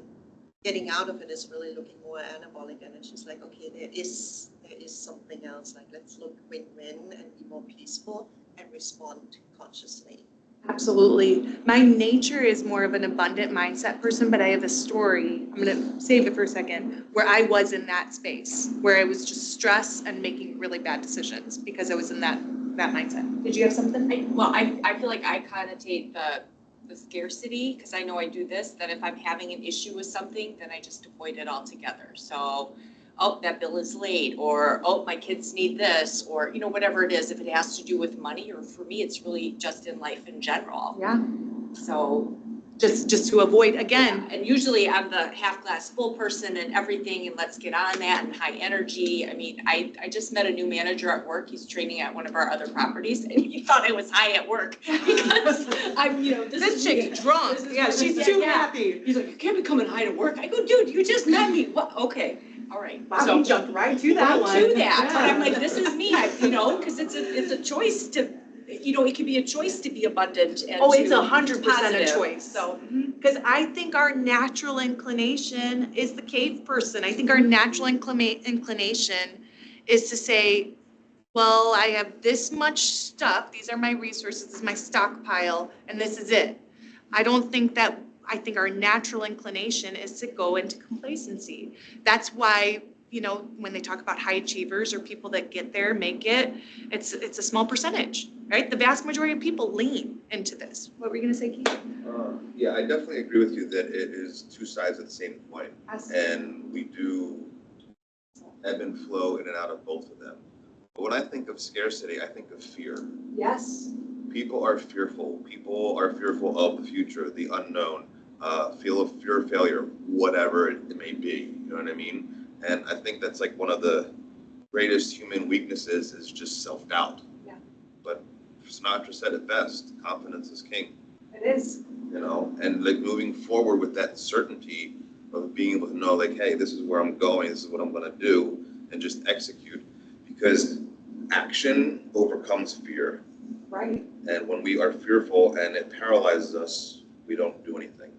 getting out of it is really looking more at anabolic energy. It's like, okay, there is something else. Like let's look win-win and be more peaceful and respond consciously. Absolutely. My nature is more of an abundant mindset person, but I have a story, I'm going to save it for a second, where I was in that space, where I was just stressed and making really bad decisions because I was in that mindset. Did you have something? I feel like I connotate the scarcity, because I know I do this, that if I'm having an issue with something, then I just avoid it altogether. So, oh, that bill is late, or oh, my kids need this, or whatever it is, if it has to do with money, or for me, it's really just in life in general. Yeah. So just to avoid, again. Yeah. And usually I'm the half glass full person and everything, and let's get on that, and high energy. I mean, I just met a new manager at work. He's training at one of our other properties, and he thought I was high at work because I'm, this chick's drunk. She's too happy. He's like, you can't be coming high to work. I go, dude, you just met me. What? Okay. All right. Wow, so, you jumped right to that one. Right to that. Yeah. But I'm like, this is me, because it's a choice to, it can be a choice to be abundant. And it's 100% a choice. So, because I think our natural inclination is the cave person. I think our natural inclination is to say, well, I have this much stuff. These are my resources. This is my stockpile, and this is it. I think our natural inclination is to go into complacency. That's why, when they talk about high achievers or people that get there, make it, it's a small percentage, right? The vast majority of people lean into this. What were you going to say, Keith? Yeah, I definitely agree with you that it is two sides of the same coin. And we do ebb and flow in and out of both of them. But when I think of scarcity, I think of fear. Yes. People are fearful. People are fearful of the future, the unknown. feel of fear of failure, whatever it may be, you know what I mean? And I think that's like one of the greatest human weaknesses is just self-doubt. Yeah. But Sinatra said it best, confidence is king, It is. you know? And like moving forward with that certainty of being able to know like, hey, this is where I'm going, this is what I'm gonna do, and just execute. Because action overcomes fear. Right. And when we are fearful and it paralyzes us, we don't do anything.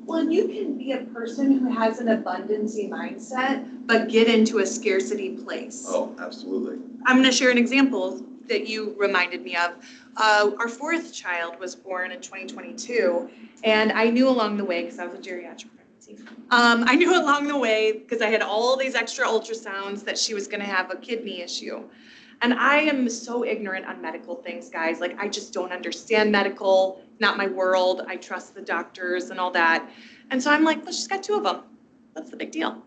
Well, and you can be a person who has an abundancy mindset, but get into a scarcity place. Oh, absolutely. I'm going to share an example that you reminded me of. Our fourth child was born in 2022, and I knew along the way, because I was a geriatric pregnancy, I knew along the way, because I had all these extra ultrasounds, that she was going to have a kidney issue. And I am so ignorant on medical things, guys. Like, I just don't understand medical, not my world. I trust the doctors and all that. And so I'm like, well, she's got 2 of them. What's the big deal?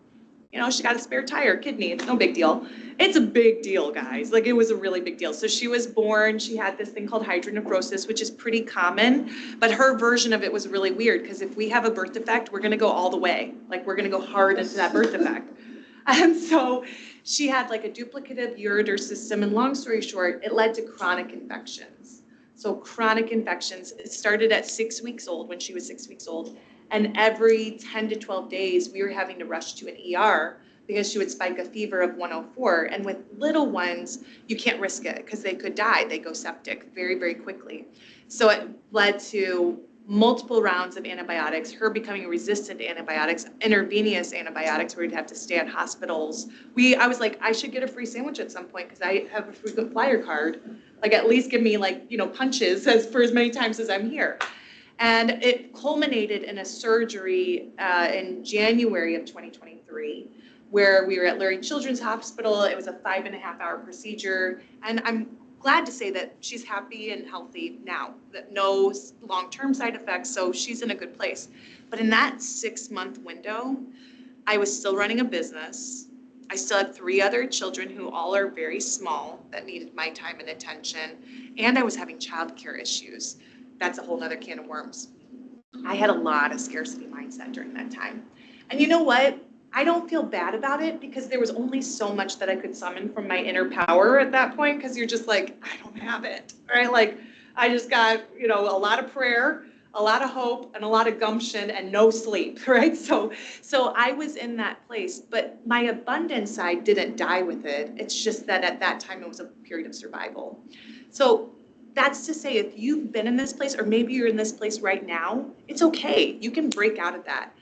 You know, she got a spare tire, kidney, it's no big deal. It's a big deal, guys. Like, it was a really big deal. So she was born, she had this thing called hydronephrosis, which is pretty common, but her version of it was really weird, because if we have a birth defect, we're gonna go all the way. Like, we're gonna go hard into that birth defect. And so she had like a duplicative ureter system, and long story short, it led to chronic infections. So chronic infections, it started at 6 weeks old, when she was 6 weeks old, and every 10 to 12 days, we were having to rush to an ER because she would spike a fever of 104. And with little ones, you can't risk it because they could die. They go septic very, very quickly. So it led to multiple rounds of antibiotics, her becoming resistant to antibiotics, intravenous antibiotics where we'd have to stay at hospitals. I was like, I should get a free sandwich at some point because I have a frequent flyer card. Like, at least give me like, you know, punches for as many times as I'm here. And it culminated in a surgery in January of 2023, where we were at Lurie Children's Hospital. It was a 5.5-hour procedure. And I'm glad to say that she's happy and healthy now, that no long-term side effects, so she's in a good place. But in that 6-month window, I was still running a business. I still had 3 other children who all are very small that needed my time and attention, and I was having childcare issues. That's a whole nother can of worms. I had a lot of scarcity mindset during that time. And you know what? I don't feel bad about it because there was only so much that I could summon from my inner power at that point, because you're just like, I don't have it, right? Like, I just got, you know, a lot of prayer, a lot of hope, and a lot of gumption and no sleep, right? So I was in that place, but my abundance side didn't die with it. It's just that at that time it was a period of survival. So that's to say, if you've been in this place, or maybe you're in this place right now, it's okay. You can break out of that.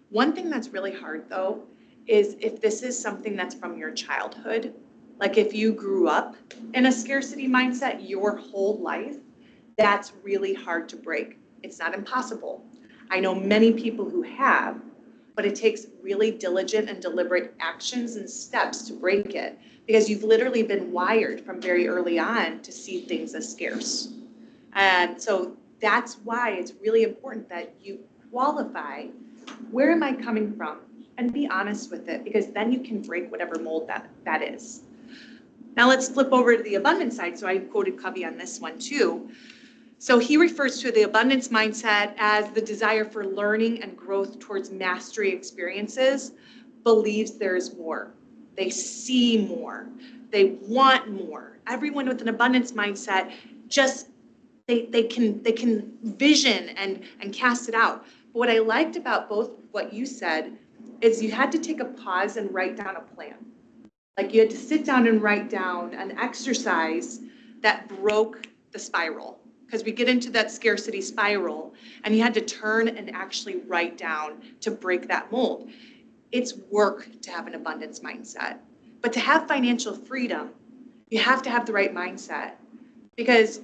One thing that's really hard though, is if this is something that's from your childhood, like if you grew up in a scarcity mindset your whole life, that's really hard to break. It's not impossible. I know many people who have, but it takes really diligent and deliberate actions and steps to break it, because you've literally been wired from very early on to see things as scarce. And so that's why it's really important that you qualify, where am I coming from? And be honest with it, because then you can break whatever mold that is. Now let's flip over to the abundance side. So I quoted Covey on this one too. So he refers to the abundance mindset as the desire for learning and growth towards mastery experiences, believes there's more. They see more. They want more. Everyone with an abundance mindset just they can vision and cast it out. But what I liked about both what you said is you had to take a pause and write down a plan. Like, you had to sit down and write down an exercise that broke the spiral, because we get into that scarcity spiral, and you had to turn and actually write down to break that mold. It's work to have an abundance mindset, but to have financial freedom, you have to have the right mindset. Because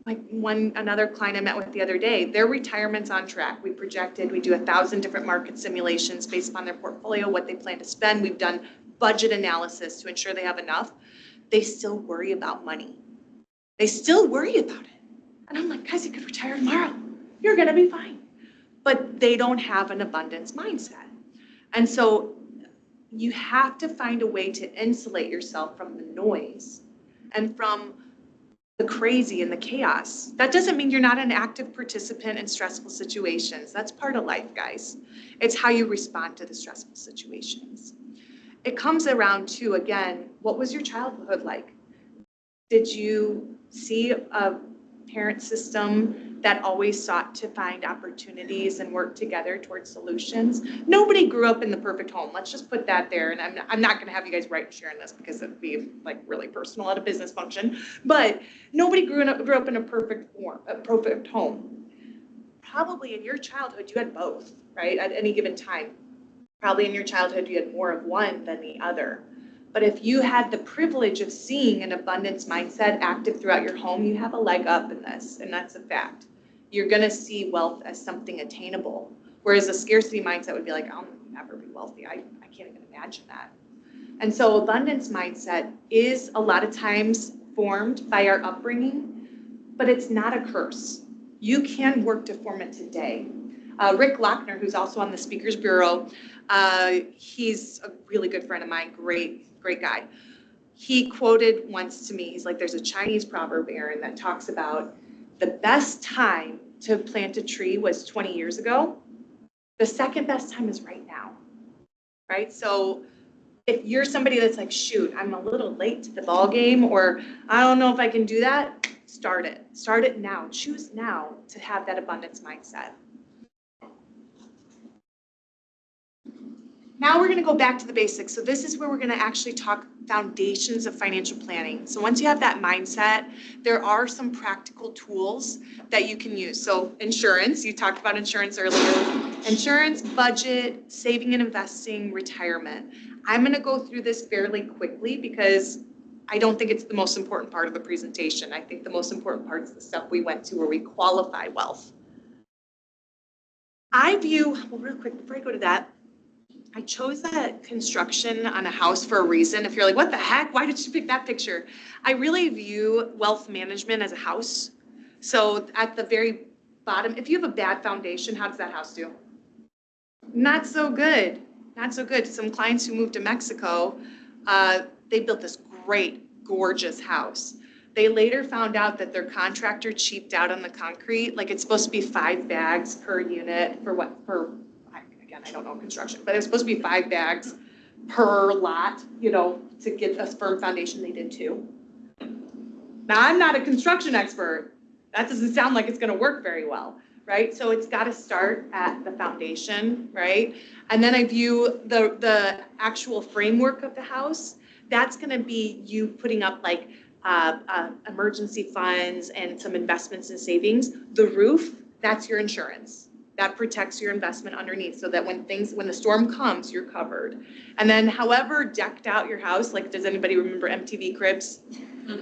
like another client I met with the other day, their retirement's on track. We projected, we do 1,000 different market simulations based upon their portfolio, what they plan to spend. We've done budget analysis to ensure they have enough. They still worry about money. They still worry about it. And I'm like, guys, you could retire tomorrow. You're gonna be fine. But they don't have an abundance mindset. And so you have to find a way to insulate yourself from the noise and from the crazy and the chaos. That doesn't mean you're not an active participant in stressful situations. That's part of life, guys. It's how you respond to the stressful situations. It comes around to, again, what was your childhood like? Did you see a parent system that always sought to find opportunities and work together towards solutions? Nobody grew up in the perfect home. Let's just put that there. And I'm not going to have you guys write and share in this because it'd be like really personal at a business function. But nobody grew up in a perfect home. Probably in your childhood, you had both, right? At any given time. Probably in your childhood, you had more of one than the other. But if you had the privilege of seeing an abundance mindset active throughout your home, you have a leg up in this, and that's a fact. You're gonna see wealth as something attainable, whereas a scarcity mindset would be like, I'll never be wealthy. I can't even imagine that. And so abundance mindset is a lot of times formed by our upbringing, but it's not a curse. You can work to form it today. Rick Lochner, who's also on the Speakers Bureau, he's a really good friend of mine, great guy. He quoted once to me, he's like, there's a Chinese proverb, Erin, that talks about the best time to plant a tree was 20 years ago. The second best time is right now, right? So if you're somebody that's like, shoot, I'm a little late to the ball game, or I don't know if I can do that, start it. Start it now. Choose now to have that abundance mindset. Now we're going to go back to the basics. So this is where we're going to actually talk foundations of financial planning. So once you have that mindset, there are some practical tools that you can use. So insurance, you talked about insurance earlier. Insurance, budget, saving and investing, retirement. I'm going to go through this fairly quickly because I don't think it's the most important part of the presentation. I think the most important part is the stuff we went to where we qualify wealth. I view, well, real quick, before I go to that, I chose that construction on a house for a reason. If you're like, what the heck? Why did you pick that picture? I really view wealth management as a house. So at the very bottom, if you have a bad foundation, how does that house do? Not so good. Not so good. Some clients who moved to Mexico, they built this great, gorgeous house. They later found out that their contractor cheaped out on the concrete. Like it's supposed to be 5 bags per unit for what, again, I don't know construction, but it's supposed to be 5 bags per lot, you know, to get a firm foundation. They did 2. Now, I'm not a construction expert. That doesn't sound like it's going to work very well, right? So it's got to start at the foundation, right? And then I view the actual framework of the house. That's going to be you putting up like emergency funds and some investments and savings. The roof, that's your insurance. That protects your investment underneath so that when the storm comes, you're covered. And then however decked out your house, like does anybody remember MTV Cribs? Yeah.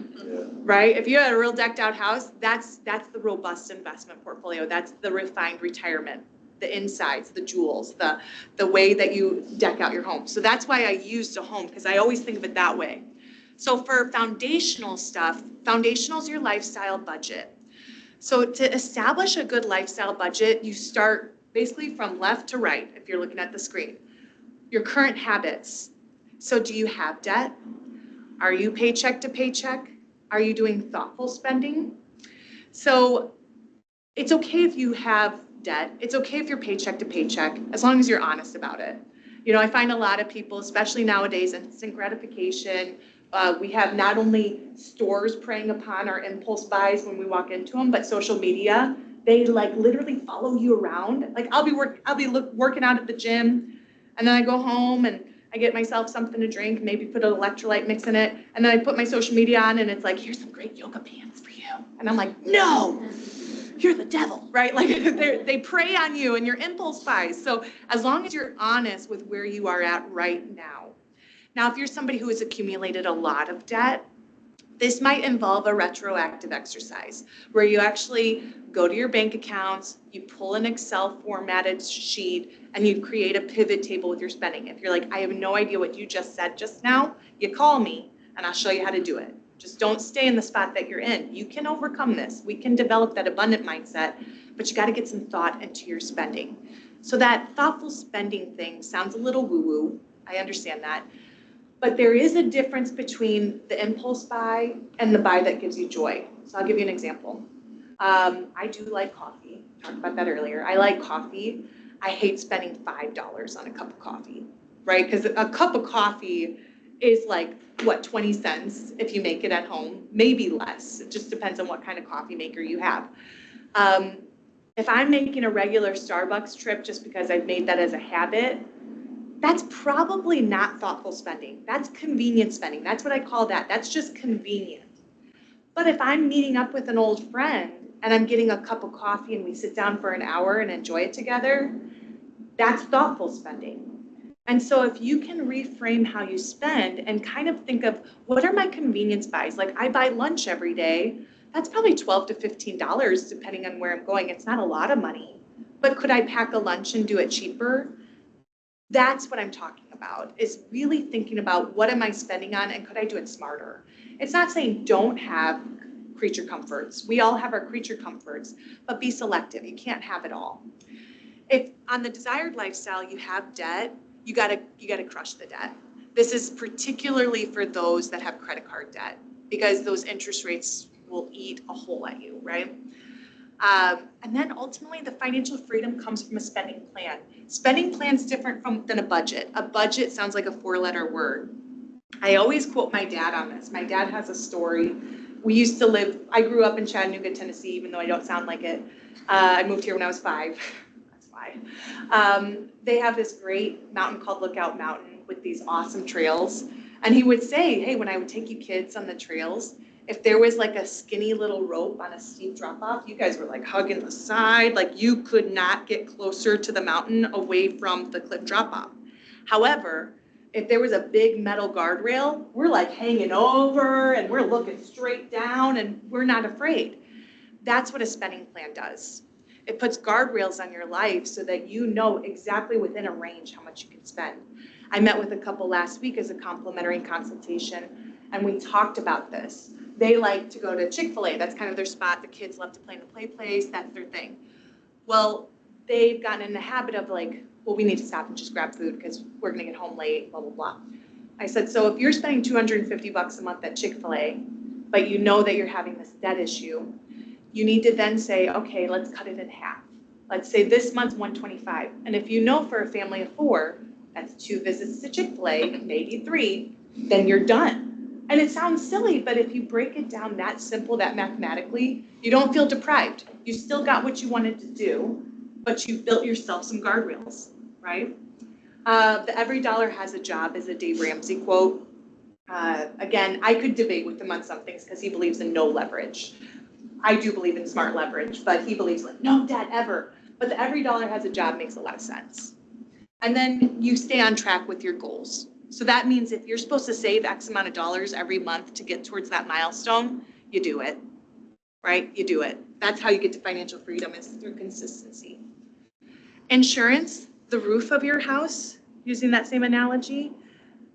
Right? If you had a real decked out house, that's the robust investment portfolio. That's the refined retirement, the insides, the jewels, the way that you deck out your home. So that's why I used a home, because I always think of it that way. So for foundational stuff, foundational is your lifestyle budget. So to establish a good lifestyle budget, you start basically from left to right, if you're looking at the screen. Your current habits. So do you have debt? Are you paycheck to paycheck? Are you doing thoughtful spending? So it's okay if you have debt. It's okay if you're paycheck to paycheck, as long as you're honest about it. You know, I find a lot of people, especially nowadays, instant gratification. We have not only stores preying upon our impulse buys when we walk into them, but social media. They like literally follow you around. Like I'll be working out at the gym, and then I go home and I get myself something to drink, maybe put an electrolyte mix in it, and then I put my social media on, and it's like, here's some great yoga pants for you. And I'm like, no, you're the devil, right? Like they prey on you and your impulse buys. So as long as you're honest with where you are at right now. Now, if you're somebody who has accumulated a lot of debt, this might involve a retroactive exercise where you actually go to your bank accounts, you pull an Excel formatted sheet, and you create a pivot table with your spending. If you're like, I have no idea what you just said just now, you call me and I'll show you how to do it. Just don't stay in the spot that you're in. You can overcome this. We can develop that abundant mindset, but you got to get some thought into your spending. So that thoughtful spending thing sounds a little woo-woo. I understand that. But there is a difference between the impulse buy and the buy that gives you joy. So I'll give you an example. I do like coffee. Talked about that earlier. I like coffee. I hate spending $5 on a cup of coffee, right? Because a cup of coffee is like, what, 20 cents if you make it at home, maybe less. It just depends on what kind of coffee maker you have. If I'm making a regular Starbucks trip just because I've made that as a habit, that's probably not thoughtful spending. That's convenient spending. That's what I call that. That's just convenient. But if I'm meeting up with an old friend and I'm getting a cup of coffee and we sit down for an hour and enjoy it together, that's thoughtful spending. And so if you can reframe how you spend and kind of think of, what are my convenience buys? Like, I buy lunch every day. That's probably $12 to $15 depending on where I'm going. It's not a lot of money, but could I pack a lunch and do it cheaper? That's what I'm talking about, is really thinking about, what am I spending on and could I do it smarter? It's not saying don't have creature comforts. We all have our creature comforts, but be selective. You can't have it all. If on the desired lifestyle you have debt, you gotta crush the debt. This is particularly for those that have credit card debt, because those interest rates will eat a hole at you, right? And then ultimately the financial freedom comes from a spending plan. Spending plan's different than a budget. A budget sounds like a 4-letter word. I always quote my dad on this. My dad has a story. I grew up in Chattanooga, Tennessee, even though I don't sound like it. I moved here when I was 5. That's why. They have this great mountain called Lookout Mountain with these awesome trails. And he would say, hey, when I would take you kids on the trails, if there was like a skinny little rope on a steep drop off, you guys were like hugging the side, like you could not get closer to the mountain away from the cliff drop off. However, if there was a big metal guardrail, we're like hanging over and we're looking straight down and we're not afraid. That's what a spending plan does. It puts guardrails on your life so that you know exactly within a range how much you can spend. I met with a couple last week as a complimentary consultation, and we talked about this. They like to go to Chick-fil-A. That's kind of their spot. The kids love to play in the play place. That's their thing. Well, they've gotten in the habit of like, well, we need to stop and just grab food because we're going to get home late, blah, blah, blah. I said, so if you're spending $250 a month at Chick-fil-A, but you know that you're having this debt issue, you need to then say, okay, let's cut it in half. Let's say this month's $125. And if you know for a family of 4, that's 2 visits to Chick-fil-A, maybe 3, then you're done. And it sounds silly, but if you break it down that simple, that mathematically, you don't feel deprived. You still got what you wanted to do, but you built yourself some guardrails, right? The every dollar has a job is a Dave Ramsey quote. Again, I could debate with him on some things because he believes in no leverage. I do believe in smart leverage, but he believes like no debt ever. But the every dollar has a job makes a lot of sense. And then you stay on track with your goals. So that means if you're supposed to save X amount of dollars every month to get towards that milestone, you do it, right? You do it. That's how you get to financial freedom, is through consistency. Insurance, the roof of your house, using that same analogy,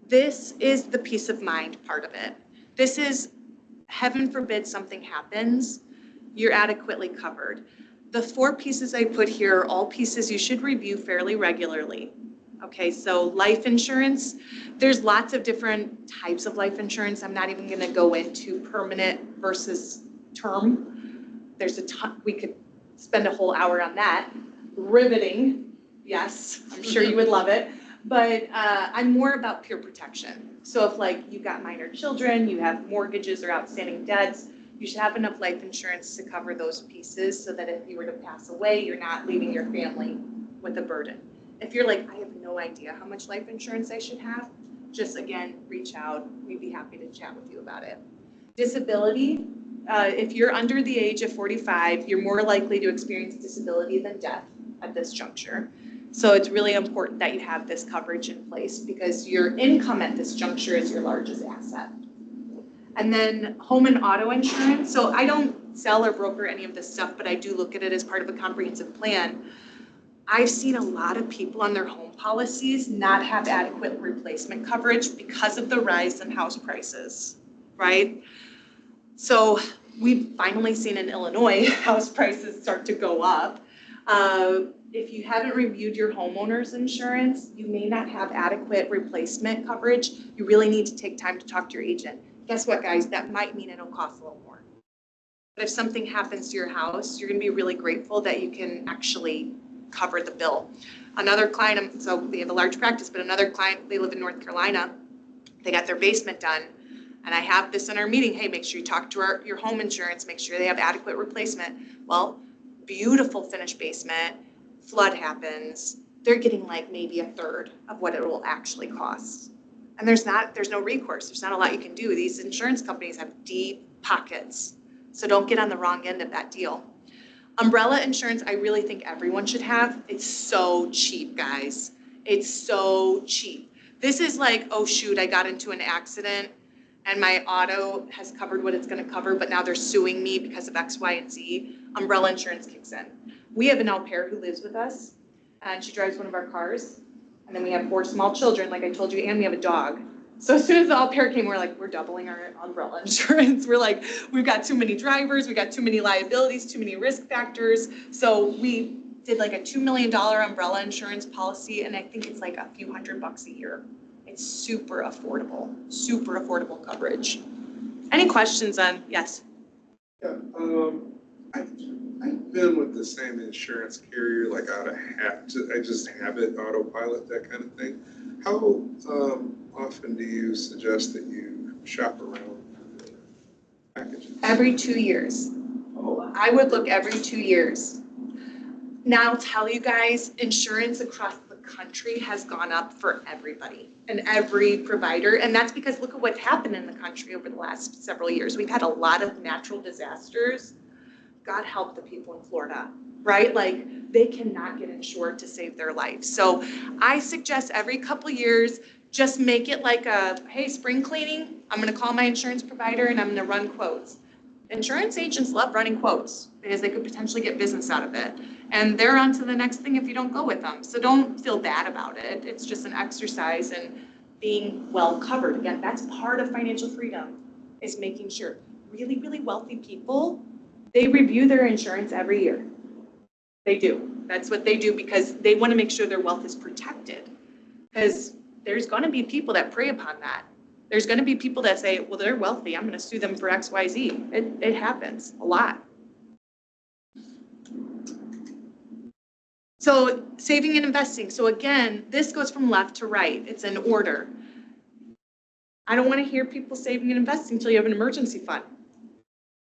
this is the peace of mind part of it. This is, heaven forbid something happens, you're adequately covered. The 4 pieces I put here are all pieces you should review fairly regularly. Okay, so life insurance, there's lots of different types of life insurance. I'm not even gonna go into permanent versus term. There's a ton, we could spend a whole hour on that. Riveting, yes, I'm sure you would love it. But I'm more about pure protection. So if like you've got minor children, you have mortgages or outstanding debts, you should have enough life insurance to cover those pieces so that if you were to pass away, you're not leaving your family with a burden. If you're like, I have no idea how much life insurance I should have, just again, reach out. We'd be happy to chat with you about it. Disability, if you're under the age of 45, you're more likely to experience disability than death at this juncture. So it's really important that you have this coverage in place because your income at this juncture is your largest asset. And then home and auto insurance. So I don't sell or broker any of this stuff, but I do look at it as part of a comprehensive plan. I've seen a lot of people on their home policies not have adequate replacement coverage because of the rise in house prices, right? So we've finally seen in Illinois house prices start to go up. if you haven't reviewed your homeowner's insurance, you may not have adequate replacement coverage. You really need to take time to talk to your agent. Guess what, guys? That might mean it'll cost a little more. But if something happens to your house, you're gonna be really grateful that you can actually cover the bill. Another client, so we have a large practice, but another client, they live in North Carolina, they got their basement done. And I have this in our meeting, hey, make sure you talk to your home insurance, make sure they have adequate replacement. Well, beautiful finished basement, flood happens, they're getting like maybe a third of what it will actually cost. And there's no recourse, there's not a lot you can do. These insurance companies have deep pockets. So don't get on the wrong end of that deal. Umbrella insurance, I really think everyone should have. It's so cheap, guys. It's so cheap. This is like, oh shoot, I got into an accident and my auto has covered what it's gonna cover, but now they're suing me because of X, Y, and Z. Umbrella insurance kicks in. We have an au pair who lives with us and she drives one of our cars. And then we have 4 small children, like I told you, and we have a dog. So as soon as the au pair came, we're doubling our umbrella insurance. We're like, we've got too many drivers, we got too many liabilities, too many risk factors. So we did like a $2 million umbrella insurance policy, and I think it's like a few $100 a year. It's super affordable coverage. Any questions on, yes? Yeah, I've been with the same insurance carrier, like I just have it, autopilot, that kind of thing. How often do you suggest that you shop around for the packages? Every 2 years. Oh. I would look every 2 years. Now I'll tell you guys, insurance across the country has gone up for everybody and every provider. And that's because look at what happened in the country over the last several years. We've had a lot of natural disasters. God help the people in Florida, right? Like they cannot get insured to save their life. So I suggest every couple years, just make it like a, hey, spring cleaning, I'm gonna call my insurance provider and I'm gonna run quotes. Insurance agents love running quotes because they could potentially get business out of it. And they're on to the next thing if you don't go with them. So don't feel bad about it. It's just an exercise in being well covered. Again, that's part of financial freedom, is making sure really, really wealthy people, they review their insurance every year. They do. That's what they do because they want to make sure their wealth is protected. Because there's going to be people that prey upon that. There's going to be people that say, well, they're wealthy, I'm going to sue them for X, Y, Z. It happens a lot. So saving and investing. So again, this goes from left to right. It's in order. I don't want to hear people saving and investing until you have an emergency fund.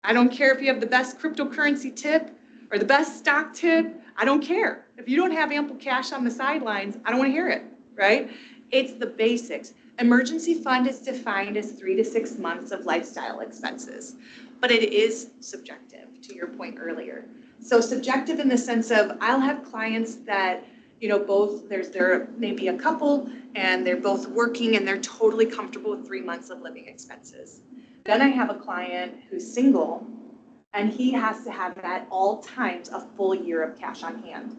I don't care if you have the best cryptocurrency tip or the best stock tip. I don't care. If you don't have ample cash on the sidelines, I don't want to hear it, right? It's the basics. Emergency fund is defined as 3 to 6 months of lifestyle expenses, but it is subjective, to your point earlier. So subjective in the sense of I'll have clients that, you know, both there may be a couple and they're both working and they're totally comfortable with 3 months of living expenses. Then I have a client who's single and he has to have at all times a full year of cash on hand.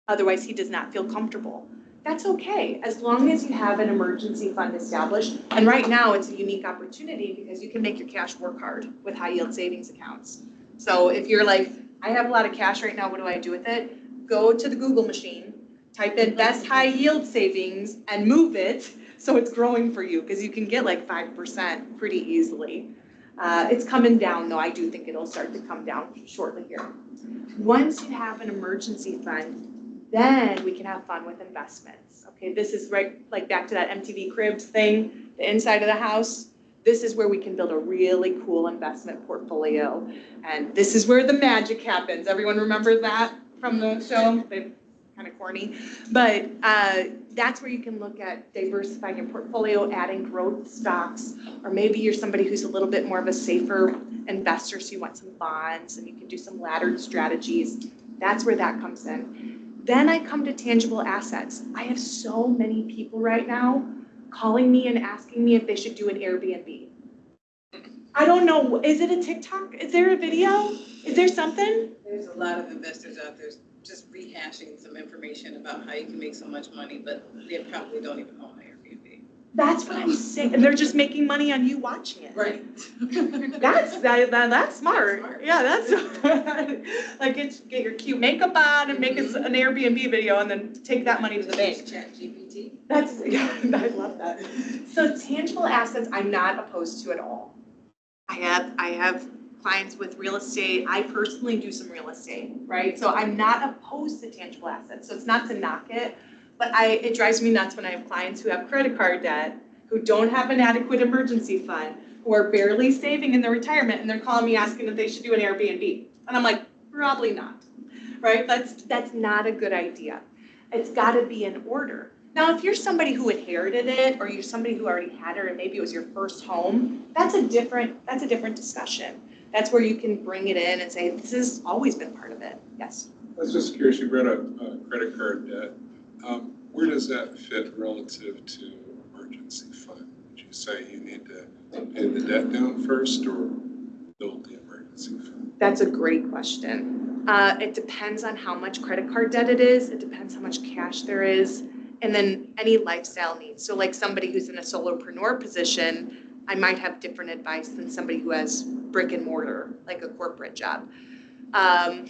Otherwise, he does not feel comfortable. That's okay, as long as you have an emergency fund established. And right now, it's a unique opportunity because you can make your cash work hard with high yield savings accounts. So if you're like, I have a lot of cash right now, what do I do with it? Go to the Google machine, type in best high yield savings and move it so it's growing for you because you can get like 5% pretty easily. It's coming down though. I do think it'll start to come down shortly here. Once you have an emergency fund, then we can have fun with investments. Okay, this is right, like back to that MTV Cribs thing, the inside of the house. This is where we can build a really cool investment portfolio. And this is where the magic happens. Everyone remember that from the show? They're kind of corny. But that's where you can look at diversifying your portfolio, adding growth stocks, or maybe you're somebody who's a little bit more of a safer investor, so you want some bonds and you can do some laddered strategies. That's where that comes in. Then I come to tangible assets. I have so many people right now calling me and asking me if they should do an Airbnb. I don't know, is it a TikTok? Is there a video? Is there something? There's a lot of investors out there just rehashing some information about how you can make so much money, but they probably don't even own an Airbnb. That's what I'm saying. And they're just making money on you watching it. Right. That's smart. Yeah, that's like get your cute makeup on and make an Airbnb video and then take that money to the bank. ChatGPT. That's, yeah, I love that. So tangible assets, I'm not opposed to at all. I have clients with real estate. I personally do some real estate, right? So I'm not opposed to tangible assets. So it's not to knock it, but it drives me nuts when I have clients who have credit card debt, who don't have an adequate emergency fund, who are barely saving in their retirement, and they're calling me asking if they should do an Airbnb. And I'm like, probably not, right? That's not a good idea. It's gotta be in order. Now, if you're somebody who inherited it, or you're somebody who already had it, or maybe it was your first home, that's a different discussion. That's where you can bring it in and say, this has always been part of it. Yes. I was just curious, you brought up credit card debt. Where does that fit relative to emergency fund? Would you say you need to pay the debt down first or build the emergency fund? That's a great question. It depends on how much credit card debt it is. It depends how much cash there is. And then any lifestyle needs. So like somebody who's in a solopreneur position, I might have different advice than somebody who has brick and mortar, like a corporate job. I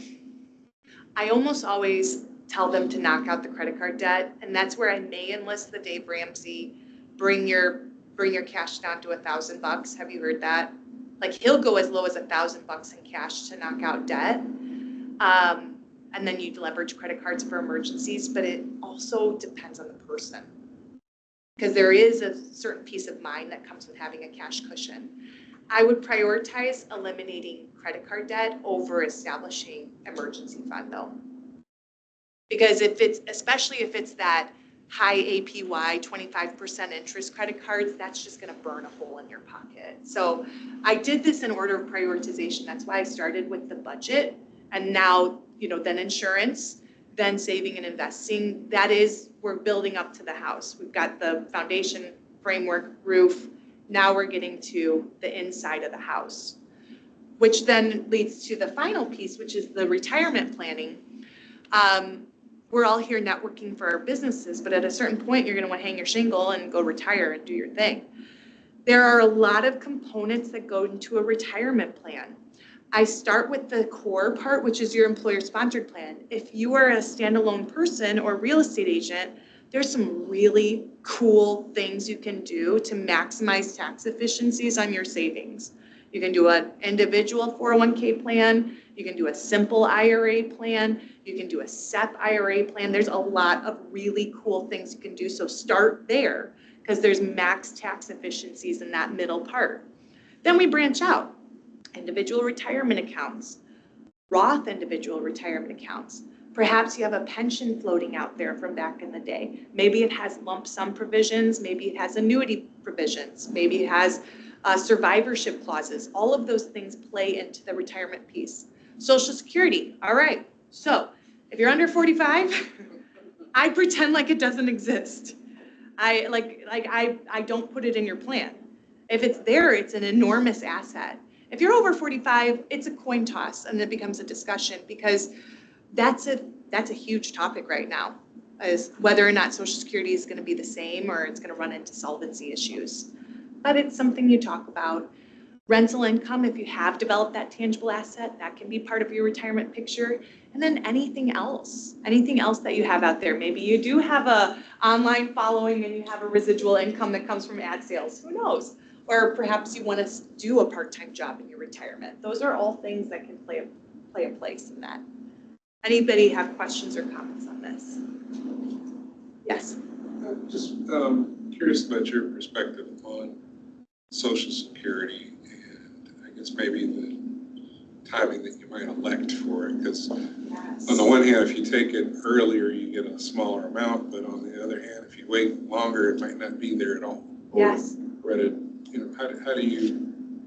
almost always tell them to knock out the credit card debt. And that's where I may enlist the Dave Ramsey, bring your cash down to $1,000. Have you heard that? Like he'll go as low as $1,000 in cash to knock out debt. And then you leverage credit cards for emergencies, but it also depends on the person. Because there is a certain peace of mind that comes with having a cash cushion. I would prioritize eliminating credit card debt over establishing emergency fund though. Because especially if it's that high APY, 25% interest credit cards, that's just gonna burn a hole in your pocket. So I did this in order of prioritization. That's why I started with the budget. And now, then insurance, then saving and investing. That is, we're building up to the house. We've got the foundation, framework, roof. Now we're getting to the inside of the house, which then leads to the final piece, which is the retirement planning. We're all here networking for our businesses, but at a certain point, you're gonna wanna hang your shingle and go retire and do your thing. There are a lot of components that go into a retirement plan. I start with the core part, which is your employer-sponsored plan. If you are a standalone person or real estate agent, there's some really cool things you can do to maximize tax efficiencies on your savings. You can do an individual 401k plan. You can do a simple IRA plan. You can do a SEP IRA plan. There's a lot of really cool things you can do. So start there because there's max tax efficiencies in that middle part. Then we branch out. Individual retirement accounts, Roth individual retirement accounts. Perhaps you have a pension floating out there from back in the day. Maybe it has lump sum provisions, maybe it has annuity provisions, maybe it has survivorship clauses. All of those things play into the retirement piece. Social Security, all right. So if you're under 45, I pretend like it doesn't exist. I don't put it in your plan. If it's there, it's an enormous asset. If you're over 45, it's a coin toss and it becomes a discussion because that's a huge topic right now, is whether or not Social Security is going to be the same or it's going to run into solvency issues. But it's something you talk about. Rental income, if you have developed that tangible asset, that can be part of your retirement picture. And then anything else that you have out there. Maybe you do have a online following and you have a residual income that comes from ad sales. Who knows? Or perhaps you want to do a part-time job in your retirement. Those are all things that can play a place in that. Anybody have questions or comments on this? Yes. I'm just curious about your perspective on Social Security and I guess maybe the timing that you might elect for it. Because Yes. on the one hand, if you take it earlier, you get a smaller amount, but on the other hand, if you wait longer, it might not be there at all. Yes. How do you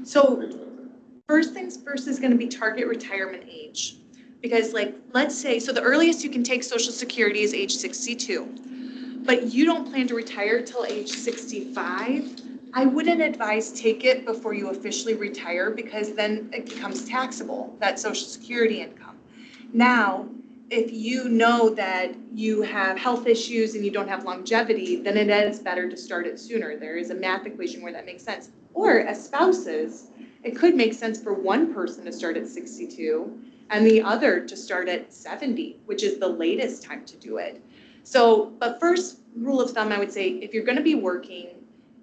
So think about that? first things first is going to be target retirement age. Because let's say, so the earliest you can take Social Security is age 62, but you don't plan to retire till age 65, I wouldn't advise take it before you officially retire because then it becomes taxable, that Social Security income. Now, if you know that you have health issues and you don't have longevity, then it is better to start it sooner. There is a math equation where that makes sense. Or as spouses, it could make sense for one person to start at 62 and the other to start at 70, which is the latest time to do it. So, but first rule of thumb, I would say, if you're going to be working,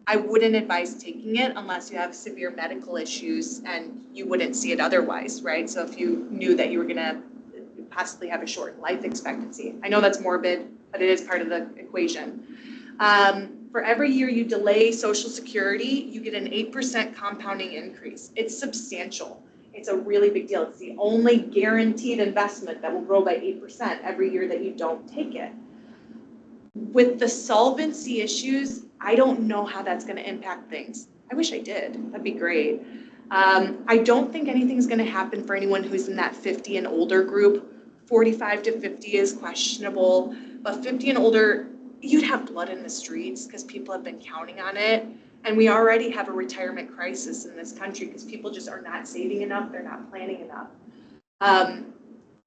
I wouldn't advise taking it unless you have severe medical issues and you wouldn't see it otherwise, right? So if you knew that you were going to possibly have a short life expectancy. I know that's morbid, but it is part of the equation. For every year you delay Social Security, you get an 8% compounding increase. It's substantial. It's a really big deal. It's the only guaranteed investment that will grow by 8% every year that you don't take it. With the solvency issues, I don't know how that's going to impact things. I wish I did. That'd be great. I don't think anything's going to happen for anyone who's in that 50 and older group. 45 to 50 is questionable, but 50 and older, you'd have blood in the streets because people have been counting on it. And we already have a retirement crisis in this country because people just are not saving enough, they're not planning enough.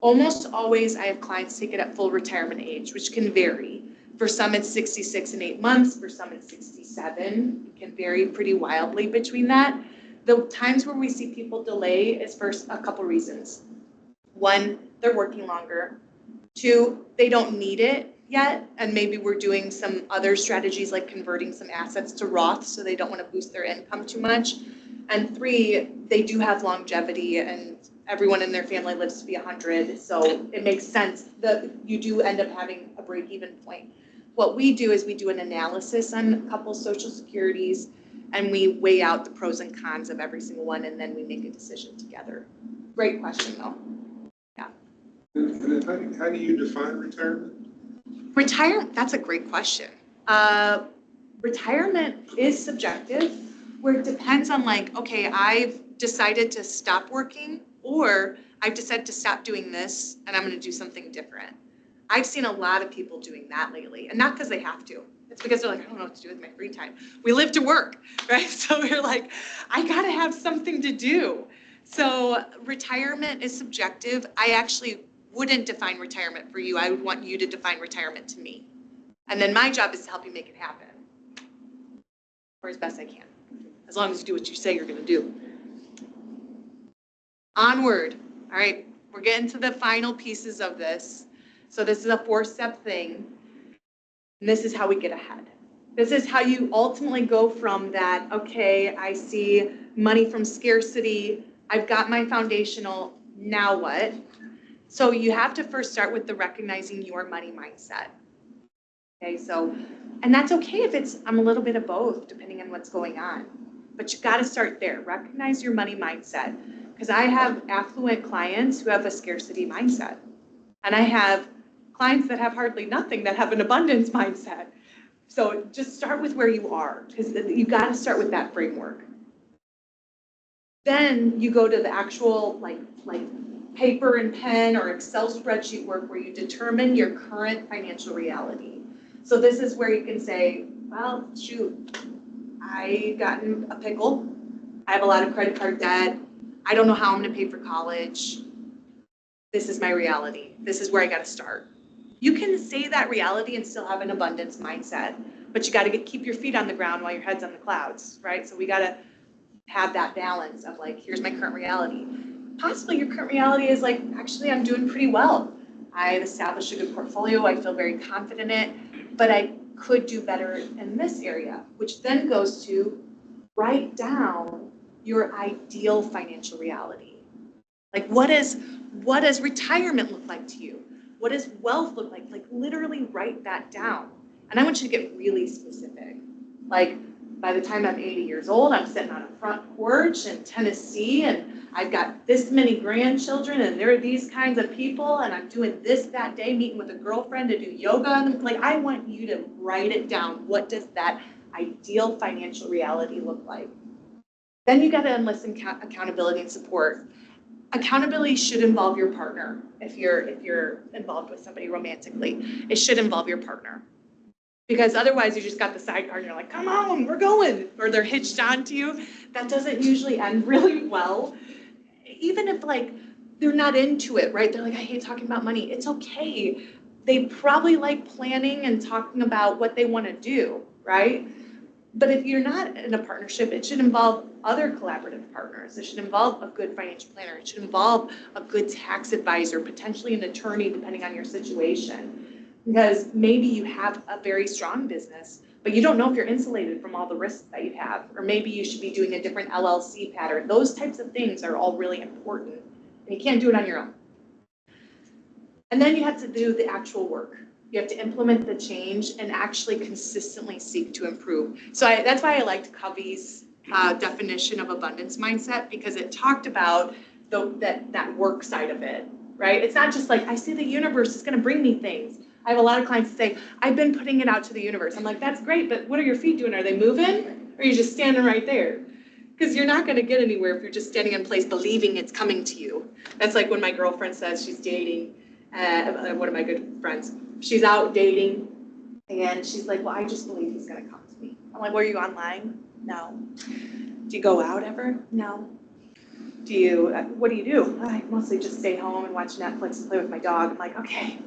Almost always I have clients take it at full retirement age, which can vary. For some it's 66 and 8 months, for some it's 67. It can vary pretty wildly between that. The times where we see people delay is for a couple reasons. One, they're working longer. Two, they don't need it yet, and maybe we're doing some other strategies like converting some assets to Roth, so they don't want to boost their income too much. And three, they do have longevity, and everyone in their family lives to be 100, so it makes sense that you do end up having a break-even point. What we do is we do an analysis on a couple Social Securities, and we weigh out the pros and cons of every single one, and then we make a decision together. Great question, though. And then how do you define retirement? Retirement, that's a great question. Retirement is subjective, where it depends on like, okay, I've decided to stop working, or I've decided to stop doing this and I'm going to do something different. I've seen a lot of people doing that lately, and not because they have to. It's because they're like, I don't know what to do with my free time. We live to work, right? So we're like, I got to have something to do. So retirement is subjective. I actually wouldn't define retirement for you. I would want you to define retirement to me. And then my job is to help you make it happen, or as best I can, as long as you do what you say you're going to do. Onward. All right, we're getting to the final pieces of this. So this is a 4-step thing, and this is how we get ahead. This is how you ultimately go from that, okay, I see money from scarcity, I've got my foundational, now what? So you have to first start with the recognizing your money mindset. Okay, so, and that's okay if it's, I'm a little bit of both, depending on what's going on. But you got to start there. Recognize your money mindset. Because I have affluent clients who have a scarcity mindset. And I have clients that have hardly nothing that have an abundance mindset. So just start with where you are, because you got to start with that framework. Then you go to the actual like paper and pen or Excel spreadsheet work where you determine your current financial reality. So this is where you can say, well, shoot, I got in a pickle. I have a lot of credit card debt. I don't know how I'm going to pay for college. This is my reality. This is where I got to start. You can say that reality and still have an abundance mindset, but you got to keep your feet on the ground while your head's on the clouds, right? So we got to have that balance of like, here's my current reality. Possibly your current reality is like, actually, I'm doing pretty well. I've established a good portfolio. I feel very confident in it, but I could do better in this area, which then goes to write down your ideal financial reality. Like what does retirement look like to you? What does wealth look like? Like literally write that down. And I want you to get really specific. Like by the time I'm 80 years old, I'm sitting on a front porch in Tennessee and I've got this many grandchildren and there are these kinds of people and I'm doing this that day, meeting with a girlfriend to do yoga. And like, I want you to write it down. What does that ideal financial reality look like? Then you got to enlist accountability and support. Accountability should involve your partner. If you're involved with somebody romantically, it should involve your partner. Because otherwise you just got the sidecar and you're like, come on, we're going, or they're hitched onto you. That doesn't usually end really well. Even if like they're not into it, right? They're like, I hate talking about money. It's okay. They probably like planning and talking about what they want to do, right? But if you're not in a partnership, it should involve other collaborative partners. It should involve a good financial planner. It should involve a good tax advisor, potentially an attorney, depending on your situation. Because maybe you have a very strong business, but you don't know if you're insulated from all the risks that you have. Or maybe you should be doing a different LLC pattern. Those types of things are all really important. And you can't do it on your own. And then you have to do the actual work. You have to implement the change and actually consistently seek to improve. So that's why I liked Covey's definition of abundance mindset, because it talked about that work side of it, right? It's not just like, I see the universe is gonna bring me things. I have a lot of clients that say, I've been putting it out to the universe. I'm like, that's great, but what are your feet doing? Are they moving? Or are you just standing right there? Because you're not gonna get anywhere if you're just standing in place believing it's coming to you. That's like when my girlfriend says she's dating, one of my good friends, she's out dating, and she's like, well, I just believe he's gonna come to me. I'm like, well, are you online? No. Do you go out ever? No. What do you do? I mostly just stay home and watch Netflix and play with my dog. I'm like, okay.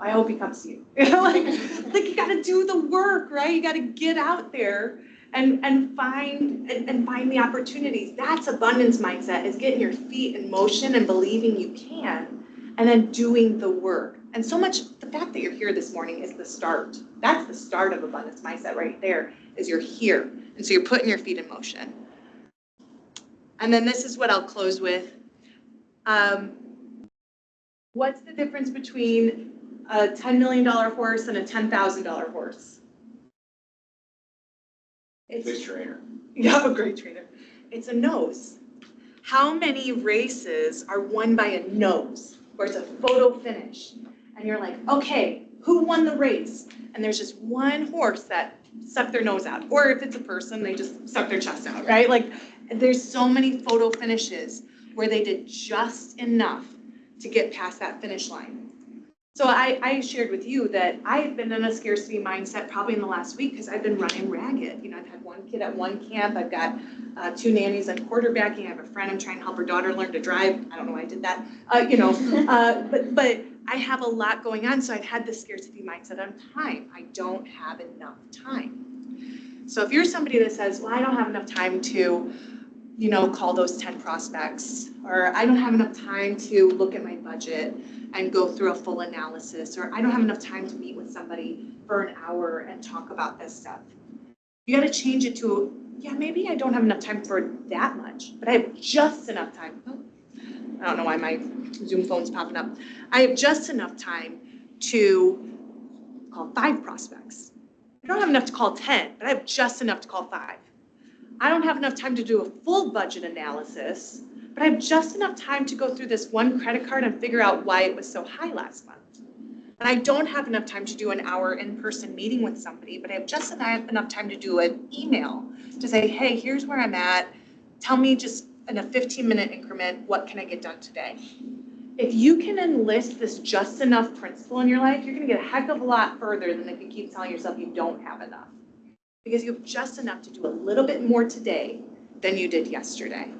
I hope he comes to you. like you gotta do the work, right? You gotta get out there and find the opportunities. That's abundance mindset, is getting your feet in motion and believing you can, and then doing the work. And so much, the fact that you're here this morning is the start. That's the start of abundance mindset right there, is you're here. And so you're putting your feet in motion. And then this is what I'll close with. What's the difference between a $10 million horse and a $10,000 horse? Good trainer. Yeah, a great trainer. It's a nose. How many races are won by a nose, where it's a photo finish? And you're like, okay, who won the race? And there's just one horse that sucked their nose out. Or if it's a person, they just suck their chest out, right? Like, there's so many photo finishes where they did just enough to get past that finish line. So I shared with you that I've been in a scarcity mindset probably in the last week because I've been running ragged. You know, I've had one kid at one camp. I've got 2 nannies and quarterbacking. I have a friend I'm trying to help her daughter learn to drive. I don't know why I did that. But I have a lot going on. So I've had this scarcity mindset on time. I don't have enough time. So if you're somebody that says, well, I don't have enough time to, you know, call those 10 prospects, or I don't have enough time to look at my budget and go through a full analysis, or I don't have enough time to meet with somebody for an hour and talk about this stuff. You got to change it to, yeah, maybe I don't have enough time for that much, but I have just enough time. Oh, I don't know why my Zoom phone's popping up. I have just enough time to call 5 prospects. I don't have enough to call 10, but I have just enough to call 5. I don't have enough time to do a full budget analysis, but I have just enough time to go through this one credit card and figure out why it was so high last month. And I don't have enough time to do an hour in-person meeting with somebody, but I have just enough time to do an email to say, hey, here's where I'm at. Tell me just in a 15-minute increment, what can I get done today? If you can enlist this just enough principle in your life, you're gonna get a heck of a lot further than if you keep telling yourself you don't have enough. Because you have just enough to do a little bit more today than you did yesterday.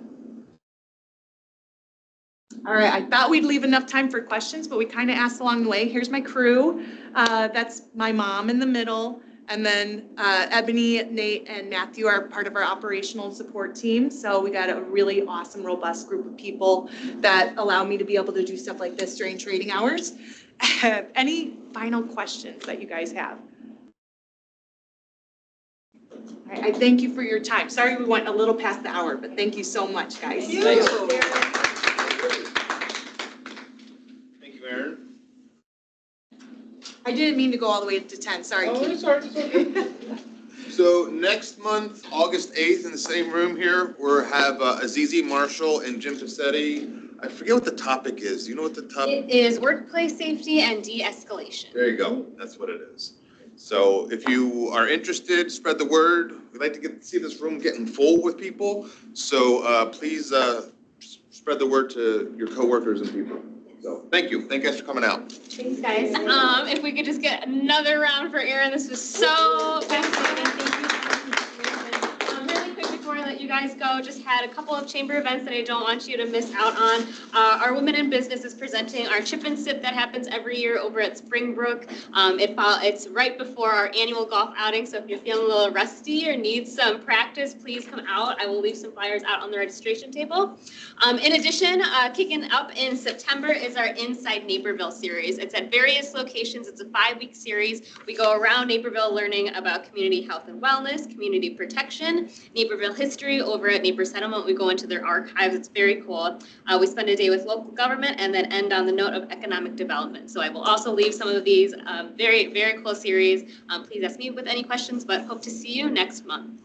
All right, I thought we'd leave enough time for questions, but we kind of asked along the way. Here's my crew. That's my mom in the middle. And then Ebony, Nate, and Matthew are part of our operational support team. So we got a really awesome, robust group of people that allow me to be able to do stuff like this during trading hours. Any final questions that you guys have? All right, I thank you for your time. Sorry we went a little past the hour, but thank you so much, guys. Thank you, Erin. I didn't mean to go all the way to 10, sorry. Oh, it's all right, it's okay. So next month, August 8th, in the same room here, we'll have Azizi Marshall and Jim Passetti. I forget what the topic is. You know what the topic? It is workplace safety and de-escalation. There you go. That's what it is. So if you are interested, spread the word. We'd like to see this room getting full with people. So please spread the word to your coworkers and people. So thank you. Thank you guys for coming out. Thanks, guys. If we could just get another round for Erin, this was so fascinating. Thank you so much. Really quick before before I let you guys go, just had a couple of chamber events that I don't want you to miss out on. Our Women in Business is presenting our Chip and Sip that happens every year over at Springbrook. It's right before our annual golf outing, so if you're feeling a little rusty or need some practice, please come out. I will leave some flyers out on the registration table. In addition, kicking up in September is our Inside Naperville series. It's at various locations. It's a 5-week series. We go around Naperville learning about community health and wellness, community protection, Naperville history. Over at Naper Settlement, we go into their archives. It's very cool. We spend a day with local government and then end on the note of economic development. So I will also leave some of these very, very cool series. Please ask me with any questions, but hope to see you next month.